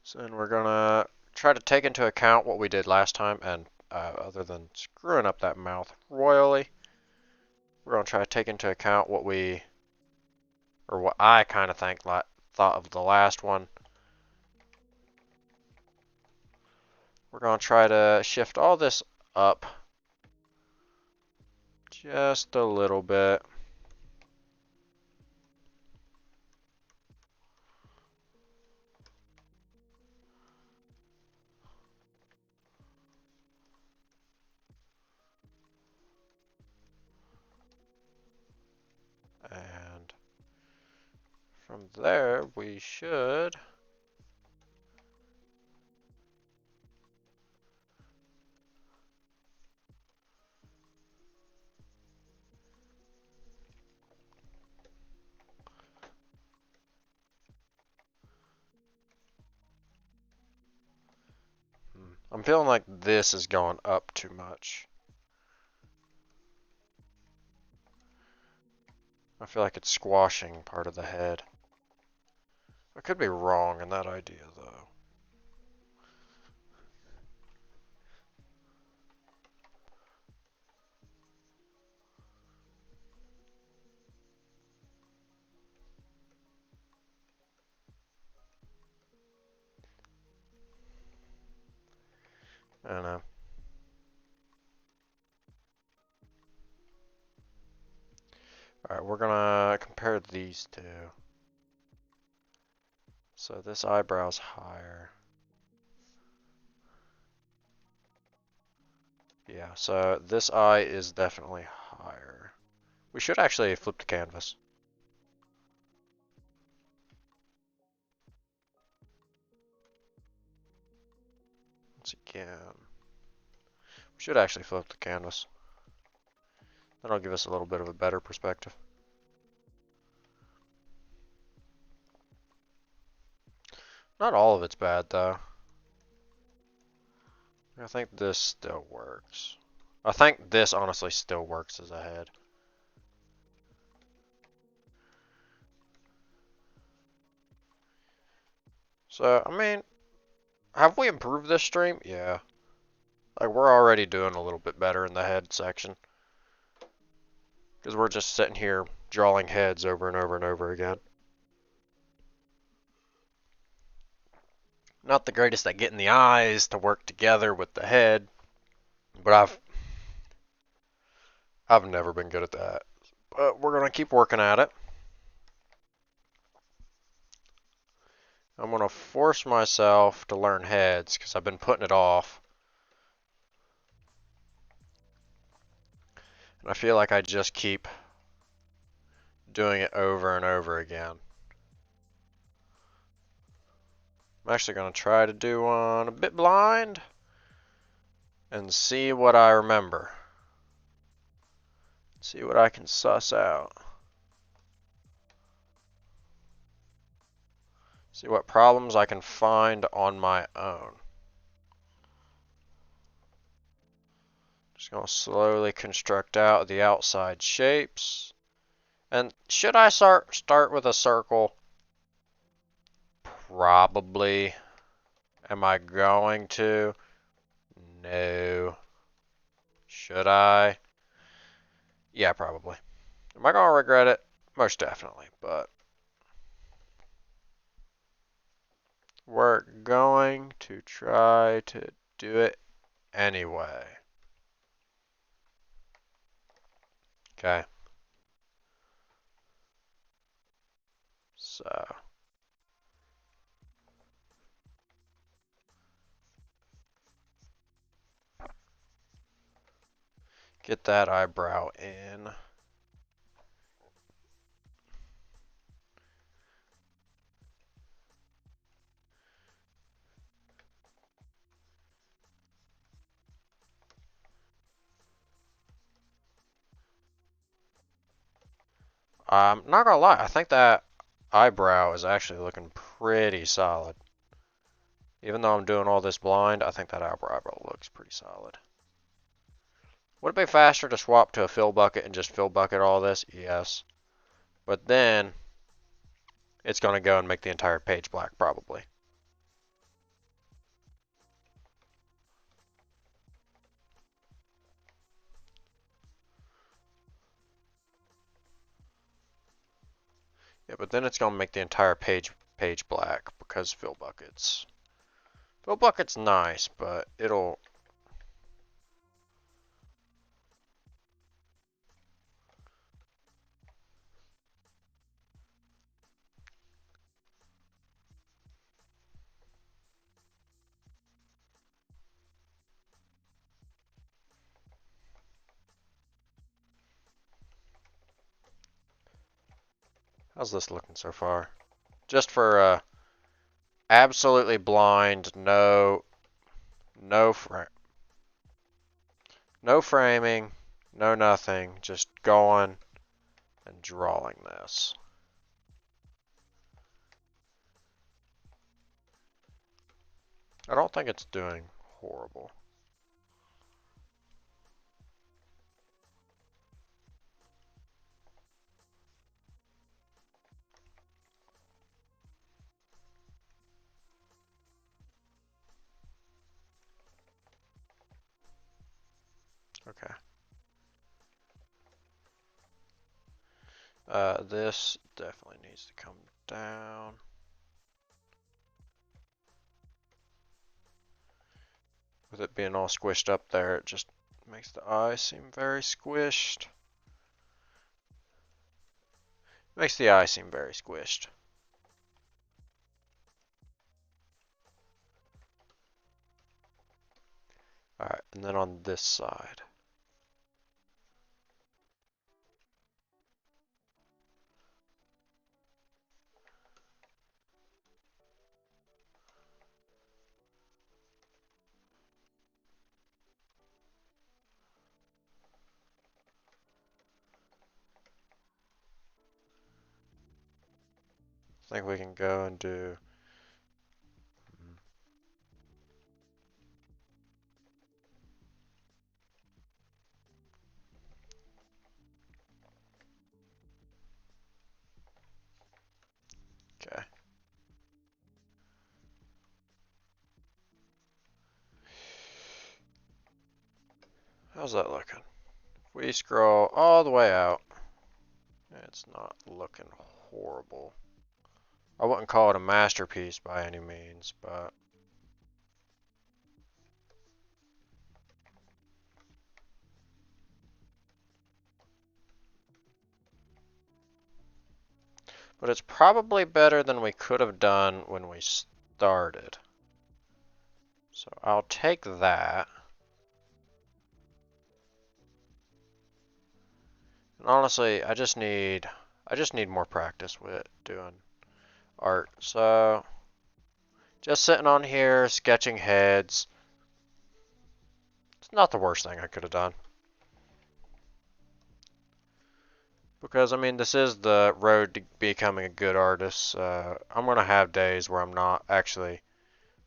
So then we're gonna try to take into account what we did last time, and other than screwing up that mouth royally, we're gonna try to take into account what we, or what I kind of thought of the last one. We're gonna try to shift all this up just a little bit. And from there, we should... I'm feeling like this is going up too much. I feel like it's squashing part of the head. I could be wrong in that idea, though. I don't know. Alright, we're gonna compare these two. So this eyebrow's higher. Yeah, so this eye is definitely higher. We should actually flip the canvas. Once again. We should actually flip the canvas. That'll give us a little bit of a better perspective. Not all of it's bad, though. I think this still works. I think this honestly still works as a head. So, I mean, have we improved this stream? Yeah. Like, we're already doing a little bit better in the head section. Because we're just sitting here drawing heads over and over and over again. Not the greatest at getting the eyes to work together with the head, but I've never been good at that. But we're gonna keep working at it. I'm gonna force myself to learn heads because I've been putting it off. And I feel like I just keep doing it over and over again. I'm actually going to try to do one a bit blind and see what I remember. See what I can suss out. See what problems I can find on my own. Just going to slowly construct out the outside shapes. And should I start with a circle? Probably. Am I going to? No. Should I? Yeah, probably. Am I going to regret it? Most definitely, but we're going to try to do it anyway. Okay. So. Get that eyebrow in. I'm not gonna lie, I think that eyebrow is actually looking pretty solid. Even though I'm doing all this blind, I think that eyebrow looks pretty solid. Would it be faster to swap to a fill bucket and just fill bucket all this? Yes. But then, it's gonna go and make the entire page black, probably. Yeah, but then it's gonna make the entire page black because fill buckets. Fill bucket's nice, but it'll. How's this looking so far? Just for absolutely blind, no framing, no nothing, just going and drawing this. I don't think it's doing horrible. Okay. This definitely needs to come down. With it being all squished up there, it just makes the eye seem very squished. Makes the eye seem very squished. Alright, and then on this side. I think we can go and do... Okay. How's that looking? If we scroll all the way out, it's not looking horrible. I wouldn't call it a masterpiece by any means, but... But it's probably better than we could have done when we started. So I'll take that. And honestly, I just need more practice with doing art. So just sitting on here sketching heads. It's not the worst thing I could have done. Because I mean, this is the road to becoming a good artist. I'm gonna have days where I'm not actually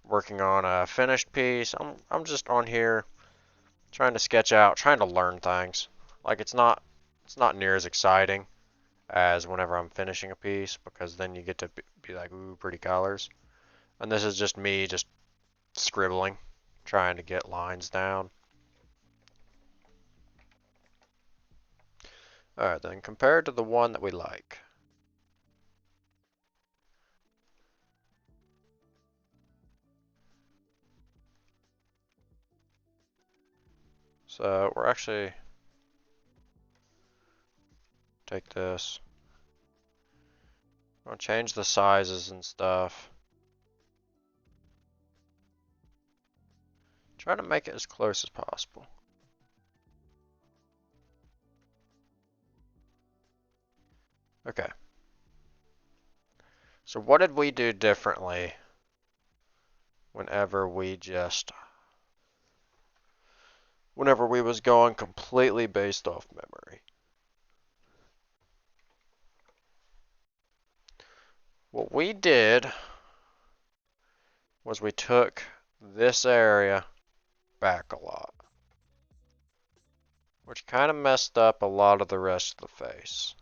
working on a finished piece. I'm just on here trying to sketch out, trying to learn things. Like it's not near as exciting as whenever I'm finishing a piece, because then you get to be like, ooh, pretty colors. And this is just me just scribbling, trying to get lines down. Alright then, compared to the one that we like. So we're actually, take this. I'll change the sizes and stuff. Try to make it as close as possible. Okay. So what did we do differently whenever we was going completely based off memory? What we did was we took this area back a lot, which kind of messed up a lot of the rest of the face.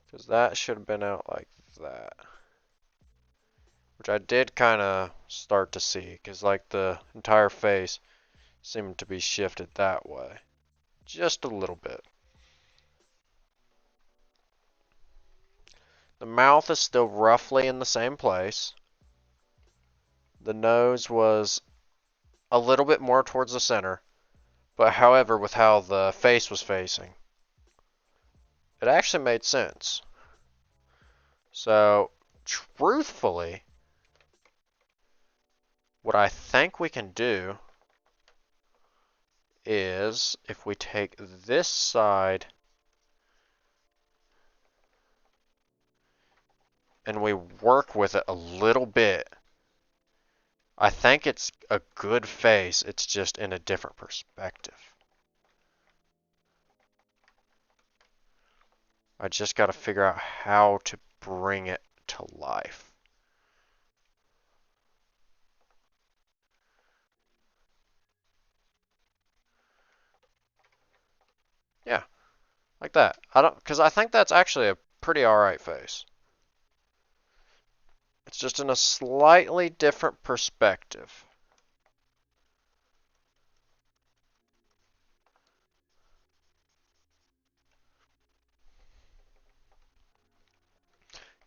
Because that should have been out like that. Which I did kind of start to see, because like the entire face seemed to be shifted that way. Just a little bit. The mouth is still roughly in the same place. The nose was a little bit more towards the center, but however, with how the face was facing, it actually made sense. So, truthfully, what I think we can do is if we take this side and we work with it a little bit, I think it's a good face. It's just in a different perspective. I just got to figure out how to bring it to life. Yeah, like that. Because I think that's actually a pretty alright face. It's just in a slightly different perspective.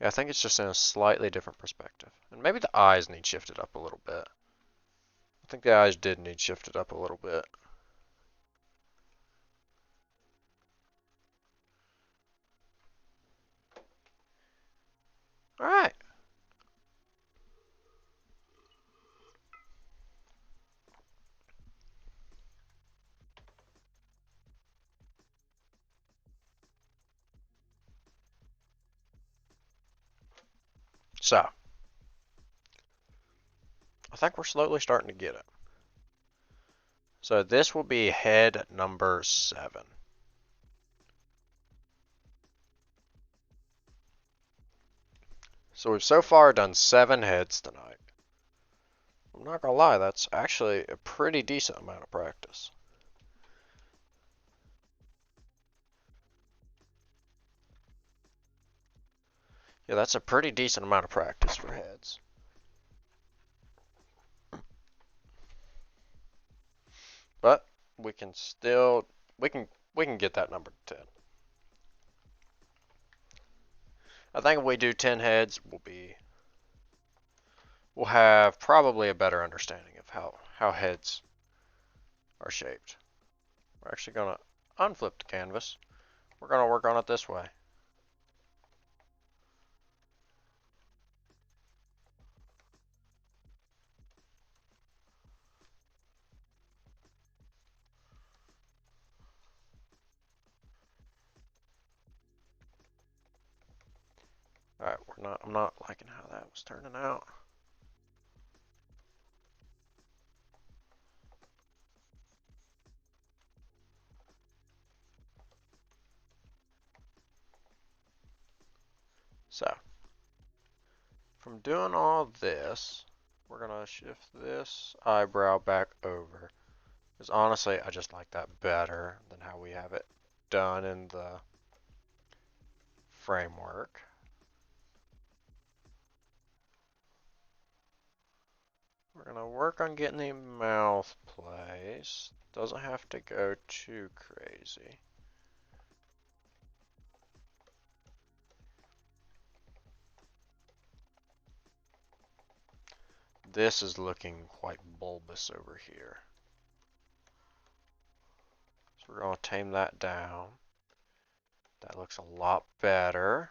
Yeah, I think it's just in a slightly different perspective. And maybe the eyes need shifted up a little bit. I think the eyes did need shifted up a little bit. Alright. So, I think we're slowly starting to get it. So this will be head number 7. So we've so far done 7 heads tonight. I'm not gonna lie, that's actually a pretty decent amount of practice. Yeah, that's a pretty decent amount of practice for heads. But we can still we can get that number to 10. I think if we do 10 heads, we'll have probably a better understanding of how heads are shaped. We're actually gonna unflip the canvas. We're gonna work on it this way. Alright, I'm not liking how that was turning out. So, from doing all this, we're gonna shift this eyebrow back over. Because honestly, I just like that better than how we have it done in the framework. We're gonna work on getting the mouth placed. Doesn't have to go too crazy. This is looking quite bulbous over here. So we're gonna tame that down. That looks a lot better.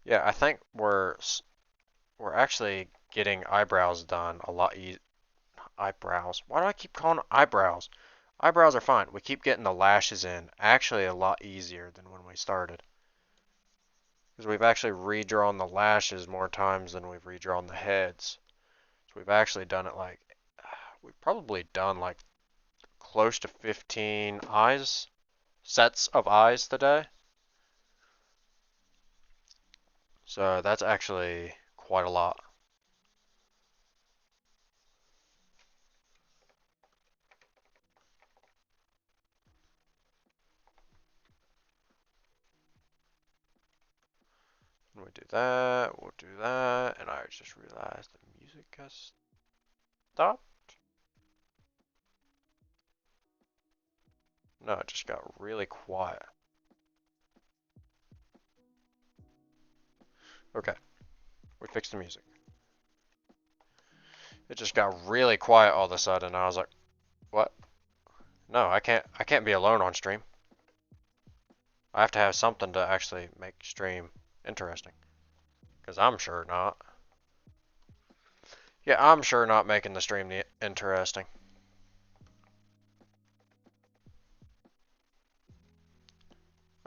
Yeah, I think we're actually getting eyebrows done a lot easier. Eyebrows. Why do I keep calling them eyebrows? Eyebrows are fine. We keep getting the lashes in actually a lot easier than when we started. Because we've actually redrawn the lashes more times than we've redrawn the heads. So we've actually done it like, we've probably done like close to 15 sets of eyes today. So that's actually quite a lot. When we do that, we'll do that, and I just realized the music has stopped. No, it just got really quiet. Okay, we fixed the music. It just got really quiet all of a sudden. I was like, what? No, I can't be alone on stream. I have to have something to actually make stream interesting. Because I'm sure not. Yeah, I'm sure not making the stream interesting.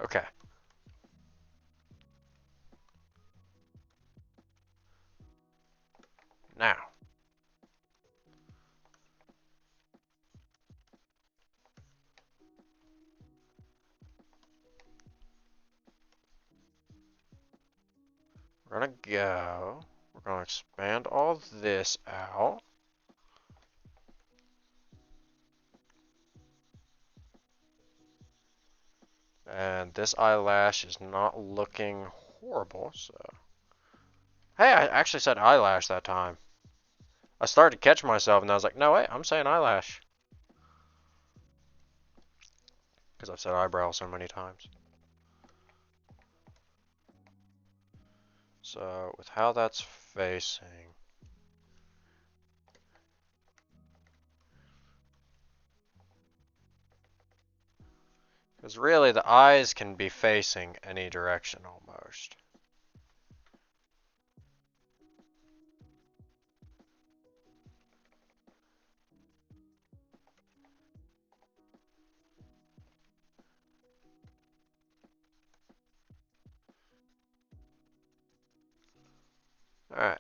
Okay. Now. We're gonna go. We're gonna expand all this out. And this eyelash is not looking horrible, so... Hey, I actually said eyelash that time. I started to catch myself and I was like, no wait, I'm saying eyelash. Because I've said eyebrow so many times. So, with how that's facing... Because really, the eyes can be facing any direction almost. Alright.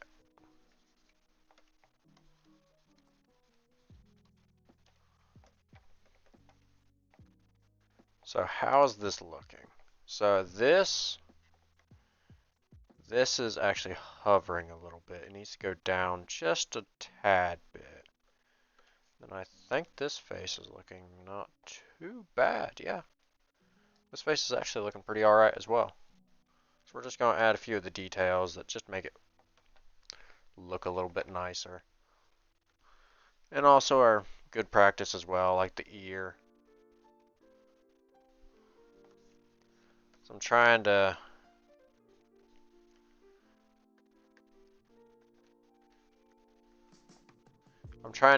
So how's this looking? So this is actually hovering a little bit. It needs to go down just a tad bit. And I think this face is looking not too bad, yeah. This face is actually looking pretty alright as well. So we're just going to add a few of the details that just make it look a little bit nicer. And also our good practice as well, like the ear. So I'm trying to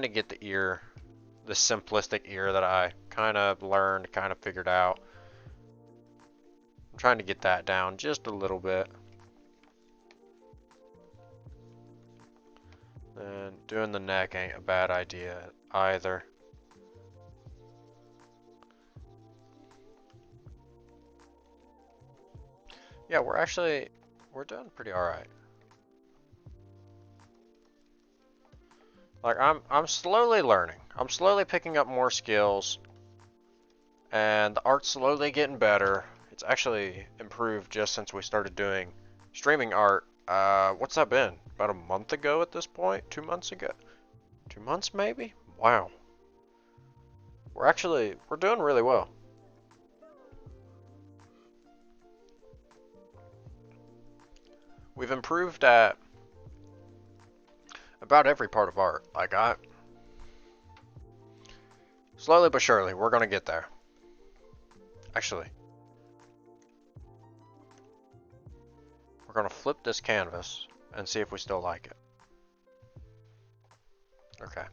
get the ear, the simplistic ear that I kind of learned, kind of figured out. I'm trying to get that down just a little bit. And doing the neck ain't a bad idea either. Yeah, we're doing pretty alright. Like I'm slowly learning. I'm slowly picking up more skills. And the art's slowly getting better. It's actually improved just since we started doing streaming art. What's that been? About a month ago at this point? 2 months ago? 2 months maybe? Wow. We're doing really well. We've improved at about every part of art. Like slowly but surely, we're gonna get there. Actually, we're gonna flip this canvas and see if we still like it. Okay.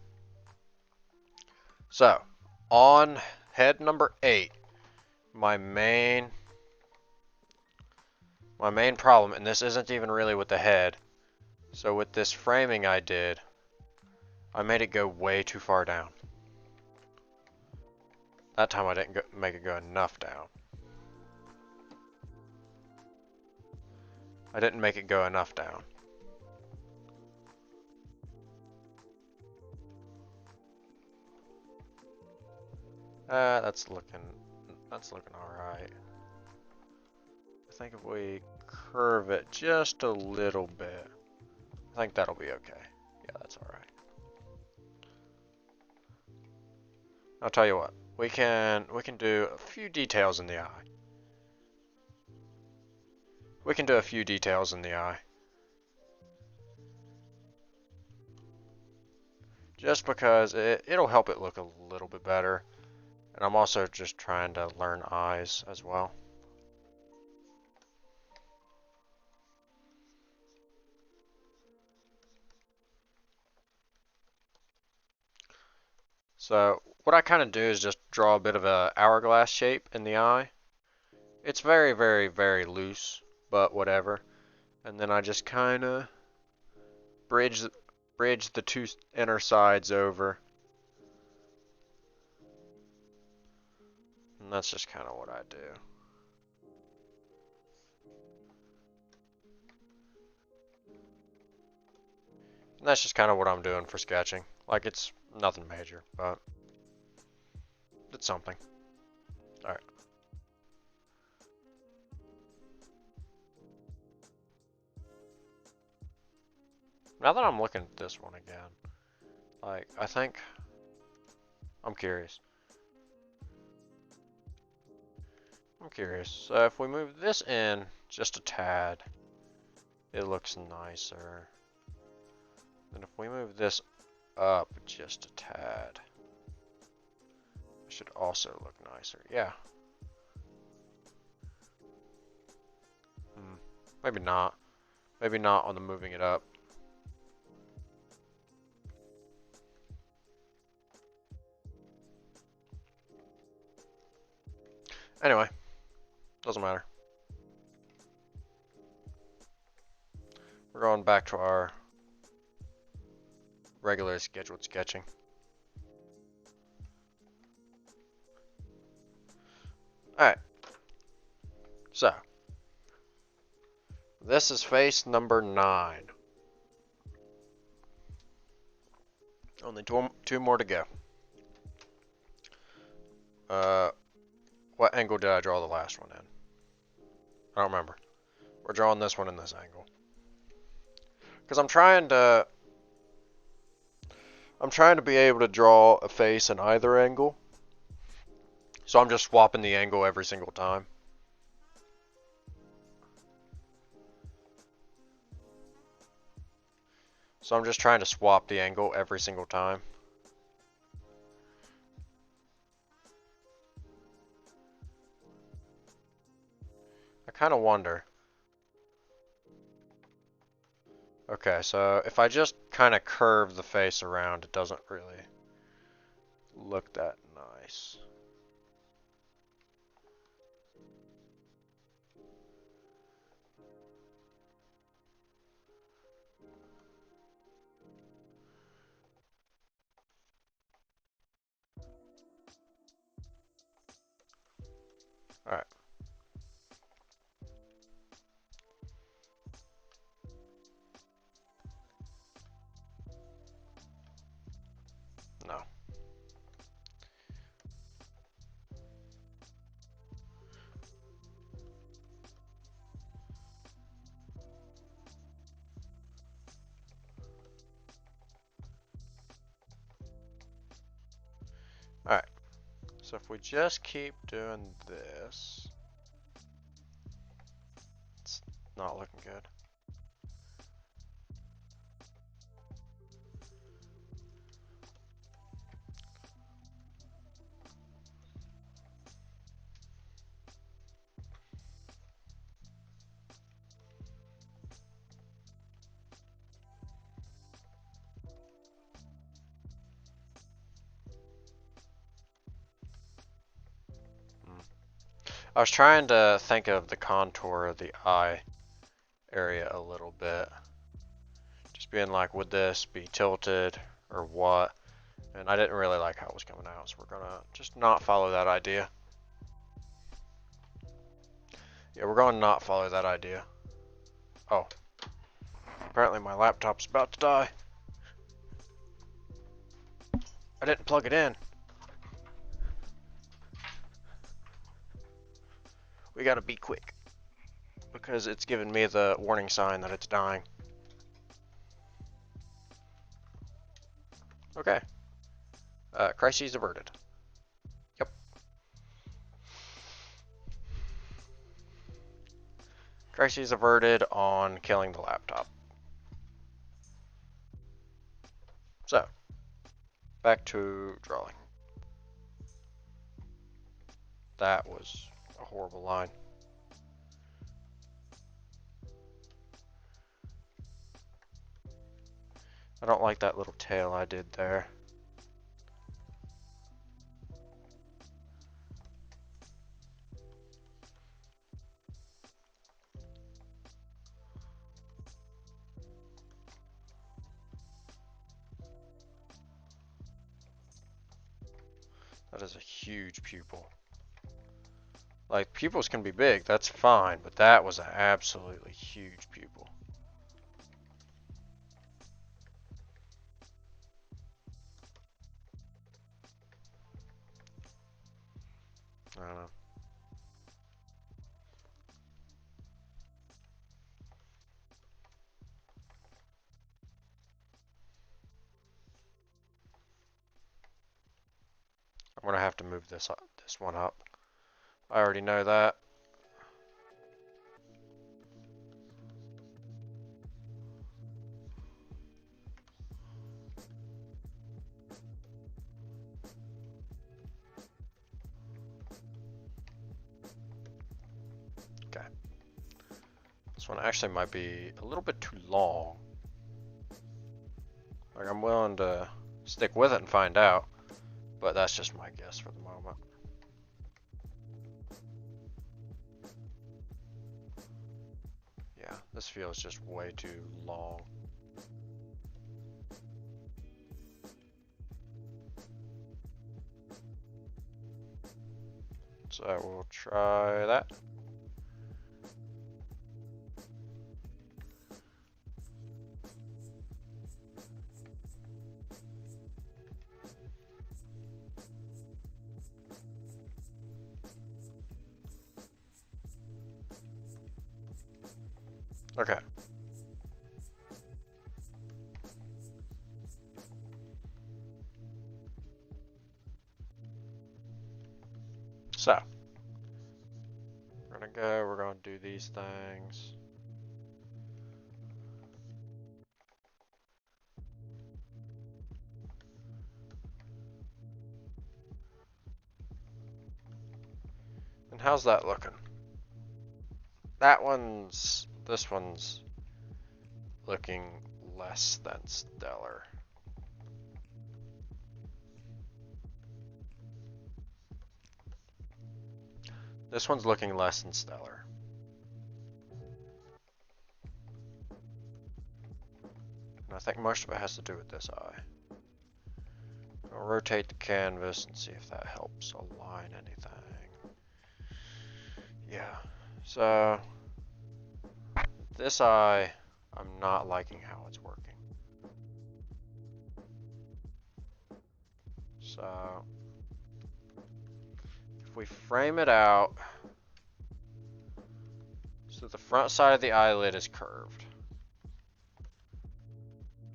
So, on head number 8, my main problem, and this isn't even really with the head. So with this framing I did, I made it go way too far down. That time I didn't make it go enough down. I didn't make it go enough down. That's looking alright. I think if we curve it just a little bit, I think that'll be okay. Yeah, that's alright. I'll tell you what, we can do a few details in the eye. We can do a few details in the eye. Just because it'll help it look a little bit better. And I'm also just trying to learn eyes as well. So what I kind of do is just draw a bit of a hourglass shape in the eye. It's very, very, very loose, but whatever. And then I just kind of bridge the two inner sides over. And that's just kind of what I do. And that's just kind of what I'm doing for sketching. Like, it's nothing major, but it's something. Alright. Now that I'm looking at this one again, like, I think I'm curious. So if we move this in Just a tad. It looks nicer. And if we move this up just a tad, it should also look nicer. Yeah. Maybe not. Maybe not on the moving it up. Anyway, doesn't matter. We're going back to our regular scheduled sketching. Alright. So, this is face number 9. Only two more to go. What angle did I draw the last one in? I don't remember. We're drawing this one in this angle. Because I'm trying to be able to draw a face in either angle. So I'm just swapping the angle every single time. So I'm just trying to swap the angle every single time. I kind of wonder. Okay, so if I just kind of curve the face around, it doesn't really look that nice. Alright. No. Alright. So if we just keep doing this, it's not looking good. I was trying to think of the contour of the eye area a little bit. Just being like, would this be tilted or what? And I didn't really like how it was coming out, so we're gonna just not follow that idea. Yeah, we're gonna not follow that idea. Oh. Apparently my laptop's about to die. I didn't plug it in. We gotta be quick, because it's giving me the warning sign that it's dying. Okay. Crises averted. Yep. Crises averted on killing the laptop. So, back to drawing. That was a horrible line. I don't like that little tail I did there. That is a huge pupil. Like, pupils can be big, that's fine, but that was an absolutely huge pupil. I don't know. I'm gonna have to move this one up. I already know that. one actually might be a little bit too long. Like, I'm willing to stick with it and find out, but that's just my guess for the moment. Yeah, this feels just way too long. So we'll try that. Okay. So, we're gonna do these things. And how's that looking? This one's looking less than stellar. This one's looking less than stellar. And I think most of it has to do with this eye. I'll rotate the canvas and see if that helps align anything. Yeah, so this eye, I'm not liking how it's working. So if we frame it out, so the front side of the eyelid is curved.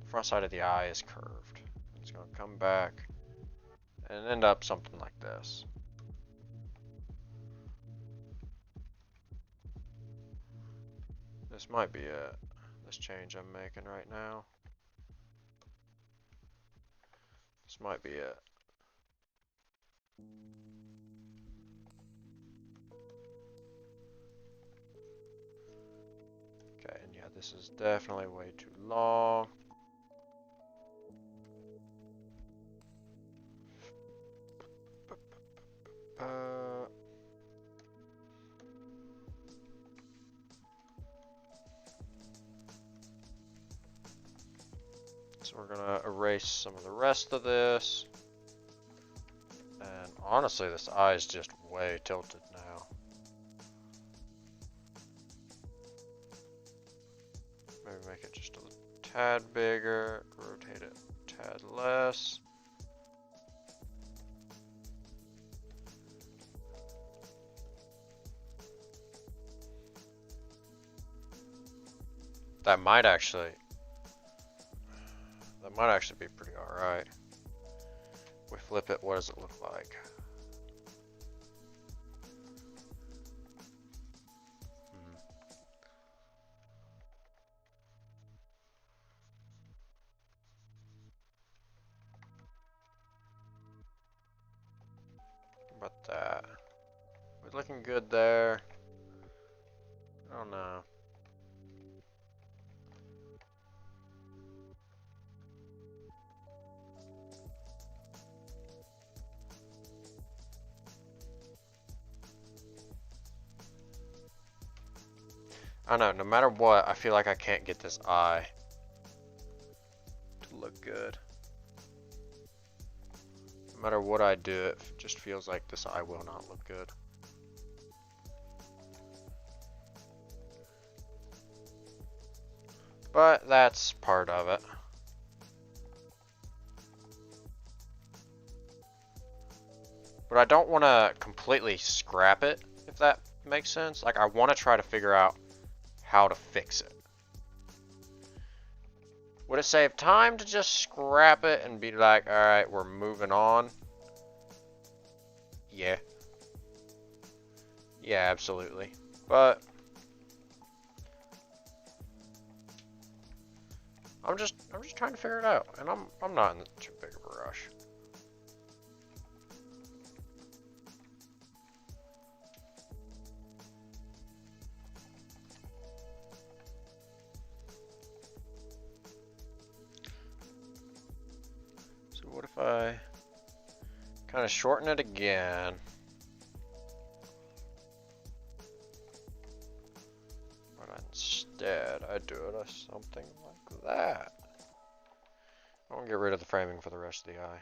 The front side of the eye is curved. It's going to come back and end up something like this. This might be it. This change I'm making right now. This might be it. Okay, and yeah, this is definitely way too long. So we're gonna erase some of the rest of this. And honestly, this eye is just way tilted now. Maybe make it just a tad bigger, rotate it a tad less. That might actually be pretty alright. If we flip it, what does it look like? How about that? We're looking good there. I don't know. I don't know, no matter what, I feel like I can't get this eye to look good. No matter what I do, it just feels like this eye will not look good. But that's part of it. But I don't want to completely scrap it, if that makes sense. Like, I want to try to figure out how to fix it. Would it save time to just scrap it and be like, alright, we're moving on? Yeah. Yeah, absolutely. But I'm just trying to figure it out, and I'm not in too big of a rush. I kind of shorten it again? But instead, I do it as something like that. I want to get rid of the framing for the rest of the eye.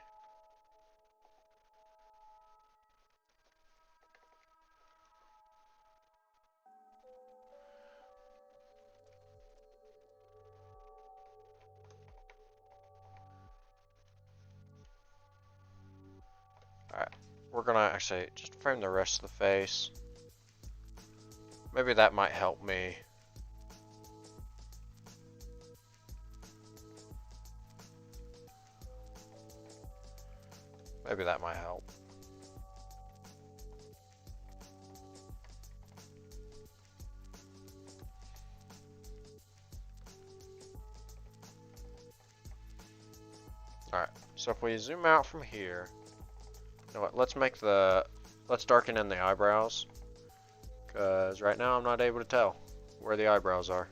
Alright, we're gonna actually just frame the rest of the face. Maybe that might help me. Maybe that might help. Alright, so if we zoom out from here, you know what, let's darken in the eyebrows. Because right now I'm not able to tell where the eyebrows are.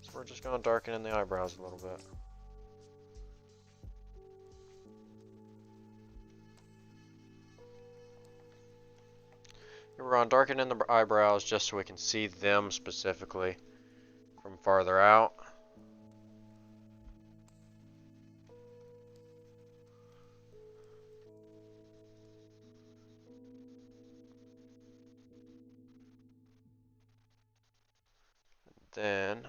So we're just going to darken in the eyebrows a little bit. We're going to darken in the eyebrows just so we can see them specifically from farther out. Then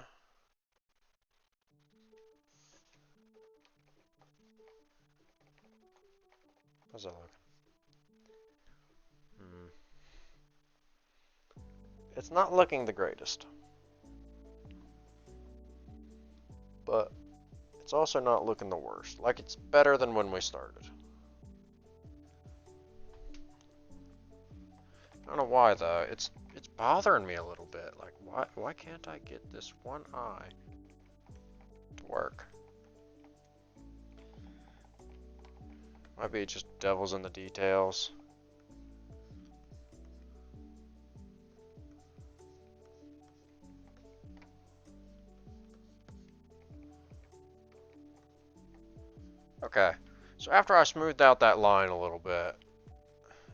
how's that look? It's not looking the greatest, but it's also not looking the worst. Like, it's better than when we started. I don't know why though. It's bothering me a little bit. Like, why can't I get this one eye to work? Might be just devil's in the details. Okay, so after I smoothed out that line a little bit,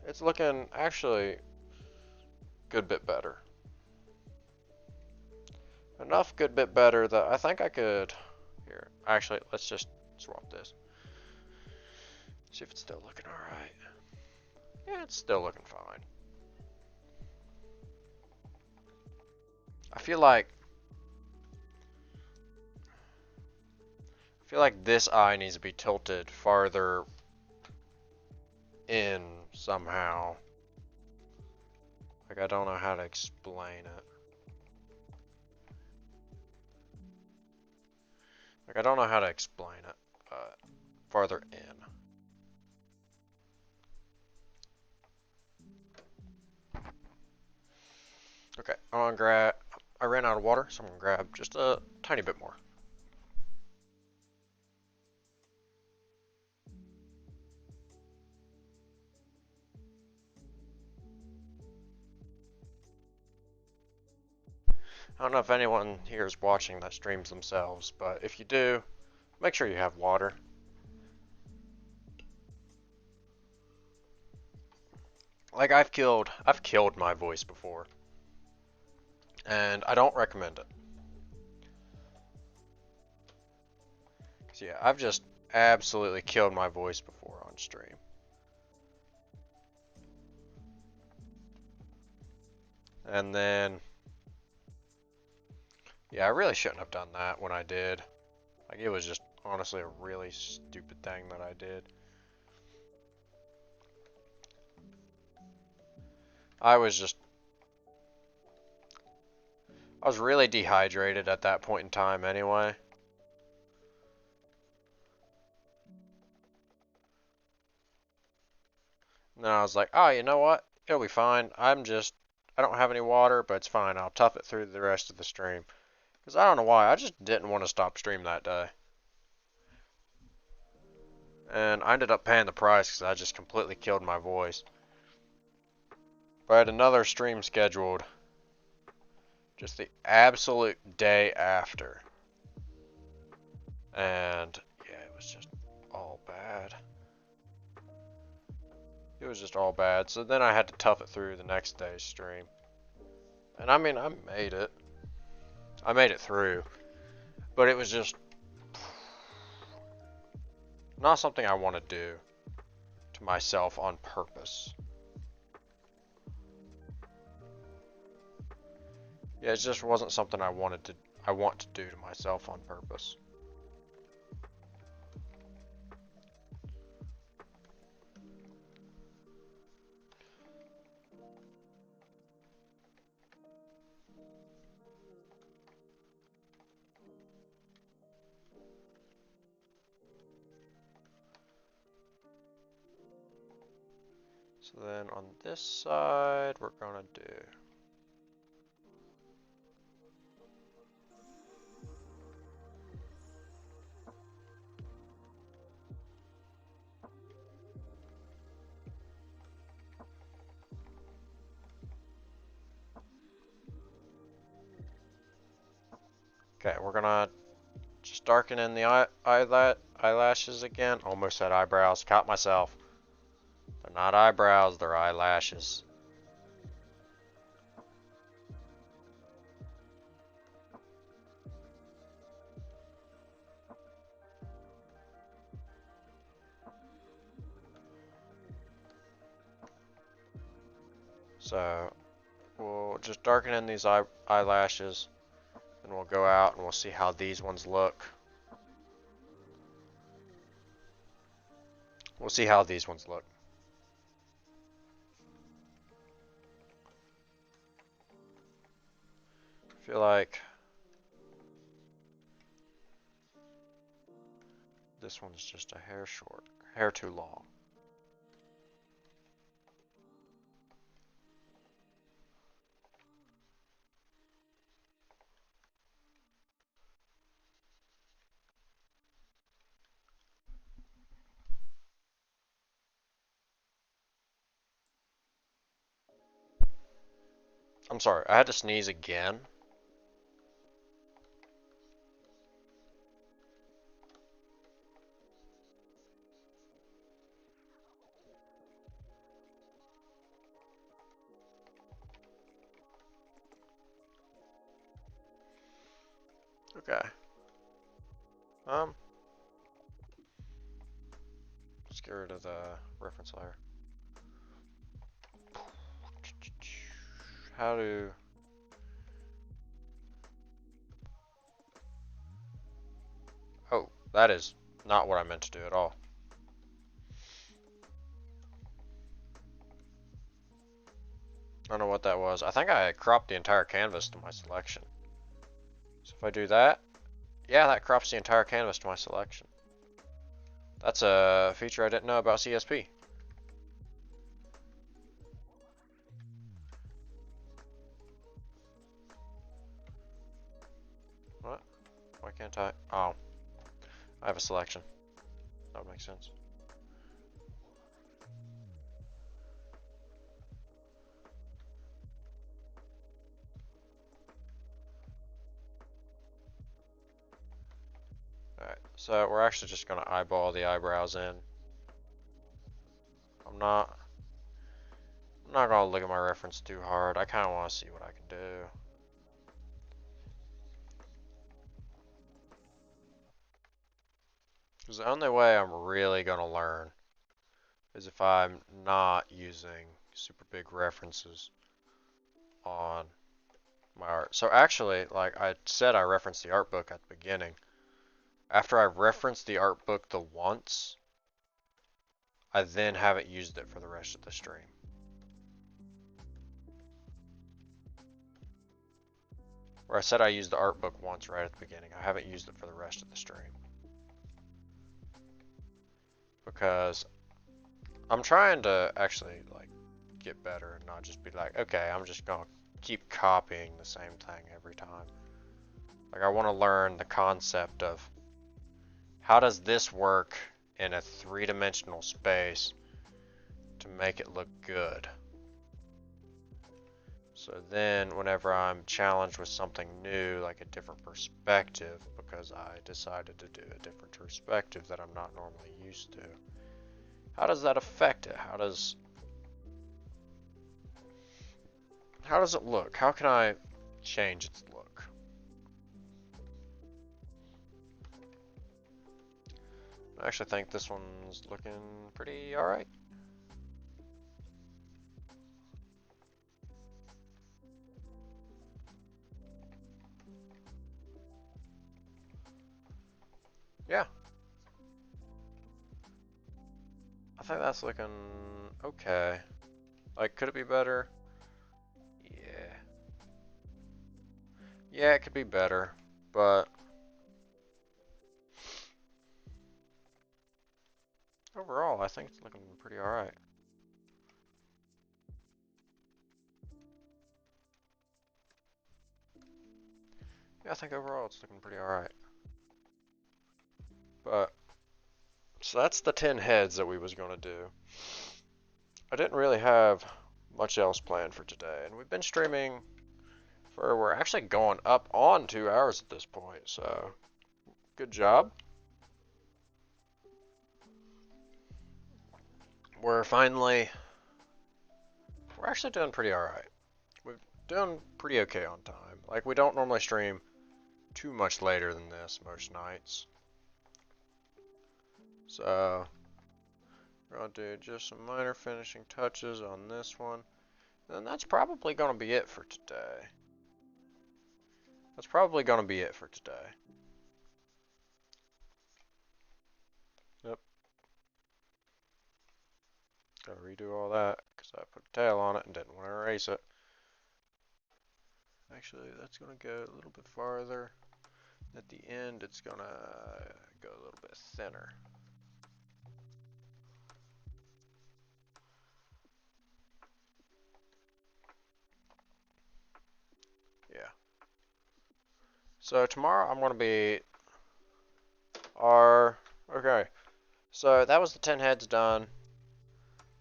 it's looking actually a good bit better. Enough good bit better that I think I could, here, actually, let's just swap this. See if it's still looking alright. Yeah, it's still looking fine. I feel like this eye needs to be tilted farther in somehow. Like, I don't know how to explain it. Like, I don't know how to explain it, but farther in. Okay, I'm gonna grab, I ran out of water, so I'm gonna grab just a tiny bit more. I don't know if anyone here is watching that streams themselves, but if you do, make sure you have water. Like, I've killed my voice before, and I don't recommend it. So yeah, I've just absolutely killed my voice before on stream. And then, yeah, I really shouldn't have done that when I did. Like, it was just honestly a really stupid thing that I did. I was really dehydrated at that point in time anyway. And then I was like, oh, you know what? It'll be fine. I don't have any water, but it's fine. I'll tough it through the rest of the stream. Because I don't know why, I just didn't want to stop stream that day. And I ended up paying the price because I just completely killed my voice. But I had another stream scheduled just the absolute day after. And yeah, it was just all bad. It was just all bad. So then I had to tough it through the next day's stream. And I mean, I made it. I made it through. But it was just not something I want to do to myself on purpose. Yeah, it just wasn't something I want to do to myself on purpose. So then on this side, we're gonna do okay, we're gonna just darken in the eyelashes again. Almost said eyebrows. Caught myself. They're not eyebrows, they're eyelashes. So we'll just darken in these eyelashes, and we'll go out and we'll see how these ones look. We'll see how these ones look. I feel like this one's just a hair short, hair too long. I'm sorry, I had to sneeze again. Okay. Let's get rid of the reference layer. How to... Oh, that is not what I meant to do at all. I don't know what that was. I think I cropped the entire canvas to my selection. So if I do that, yeah, that crops the entire canvas to my selection. That's a feature I didn't know about CSP. What? Why can't I? Oh, I have a selection. That would make sense. Alright, so we're actually just going to eyeball the eyebrows in. I'm not going to look at my reference too hard. I kind of want to see what I can do. Because the only way I'm really going to learn is if I'm not using super big references on my art. So actually, like I said, I referenced the art book at the beginning. After I've referenced the art book the once, I then haven't used it for the rest of the stream. Where I said I used the art book once right at the beginning, I haven't used it for the rest of the stream. Because I'm trying to actually like get better and not just be like, okay, I'm just gonna keep copying the same thing every time. Like I want to learn the concept of how does this work in a three-dimensional space to make it look good. So then whenever I'm challenged with something new, like a different perspective, because I decided to do a different perspective that I'm not normally used to, how does that affect it? How does it look? How can I change its look? I actually think this one's looking pretty alright. Yeah. I think that's looking okay. Like, could it be better? Yeah. Yeah, it could be better, but overall, I think it's looking pretty alright. Yeah, I think overall it's looking pretty alright. But, so that's the 10 heads that we was going to do. I didn't really have much else planned for today, and we've been streaming for, we're actually going up on 2 hours at this point, so good job. We're actually doing pretty alright. We're doing pretty okay on time. Like, we don't normally stream too much later than this most nights. So, we're going to do just some minor finishing touches on this one. And that's probably going to be it for today. That's probably going to be it for today. Yep. Gotta redo all that because I put a tail on it and didn't want to erase it. Actually, that's going to go a little bit farther. At the end, it's going to go a little bit thinner. Yeah. So tomorrow I'm going to be okay. So that was the 10 heads done.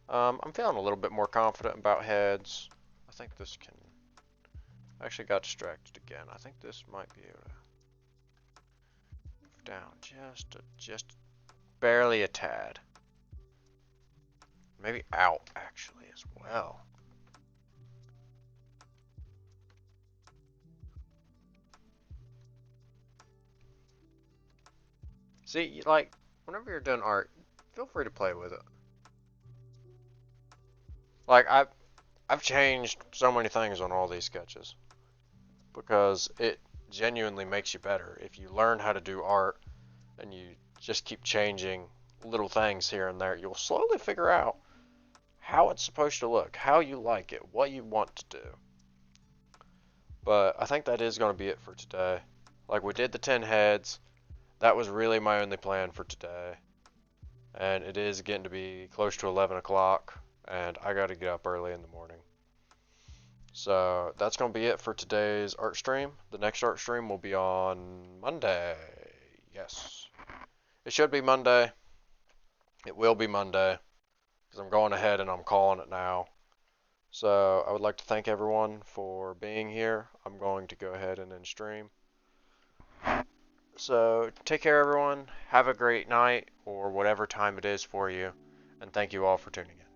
I'm feeling a little bit more confident about heads. I think this can... I actually got distracted again. I think this might be able to move down just barely a tad. Maybe out, actually, as well. See, like, whenever you're doing art, feel free to play with it. Like, I've changed so many things on all these sketches because it genuinely makes you better. If you learn how to do art and you just keep changing little things here and there, you'll slowly figure out how it's supposed to look, how you like it, what you want to do. But I think that is going to be it for today. Like, we did the 10 heads. That was really my only plan for today. And it is getting to be close to 11 o'clock, and I got to get up early in the morning. So that's going to be it for today's art stream. The next art stream will be on Monday. Yes. It should be Monday. It will be Monday, because I'm going ahead and I'm calling it now. So I would like to thank everyone for being here. I'm going to go ahead and end stream. So take care, everyone. Have a great night, or whatever time it is for you. And thank you all for tuning in.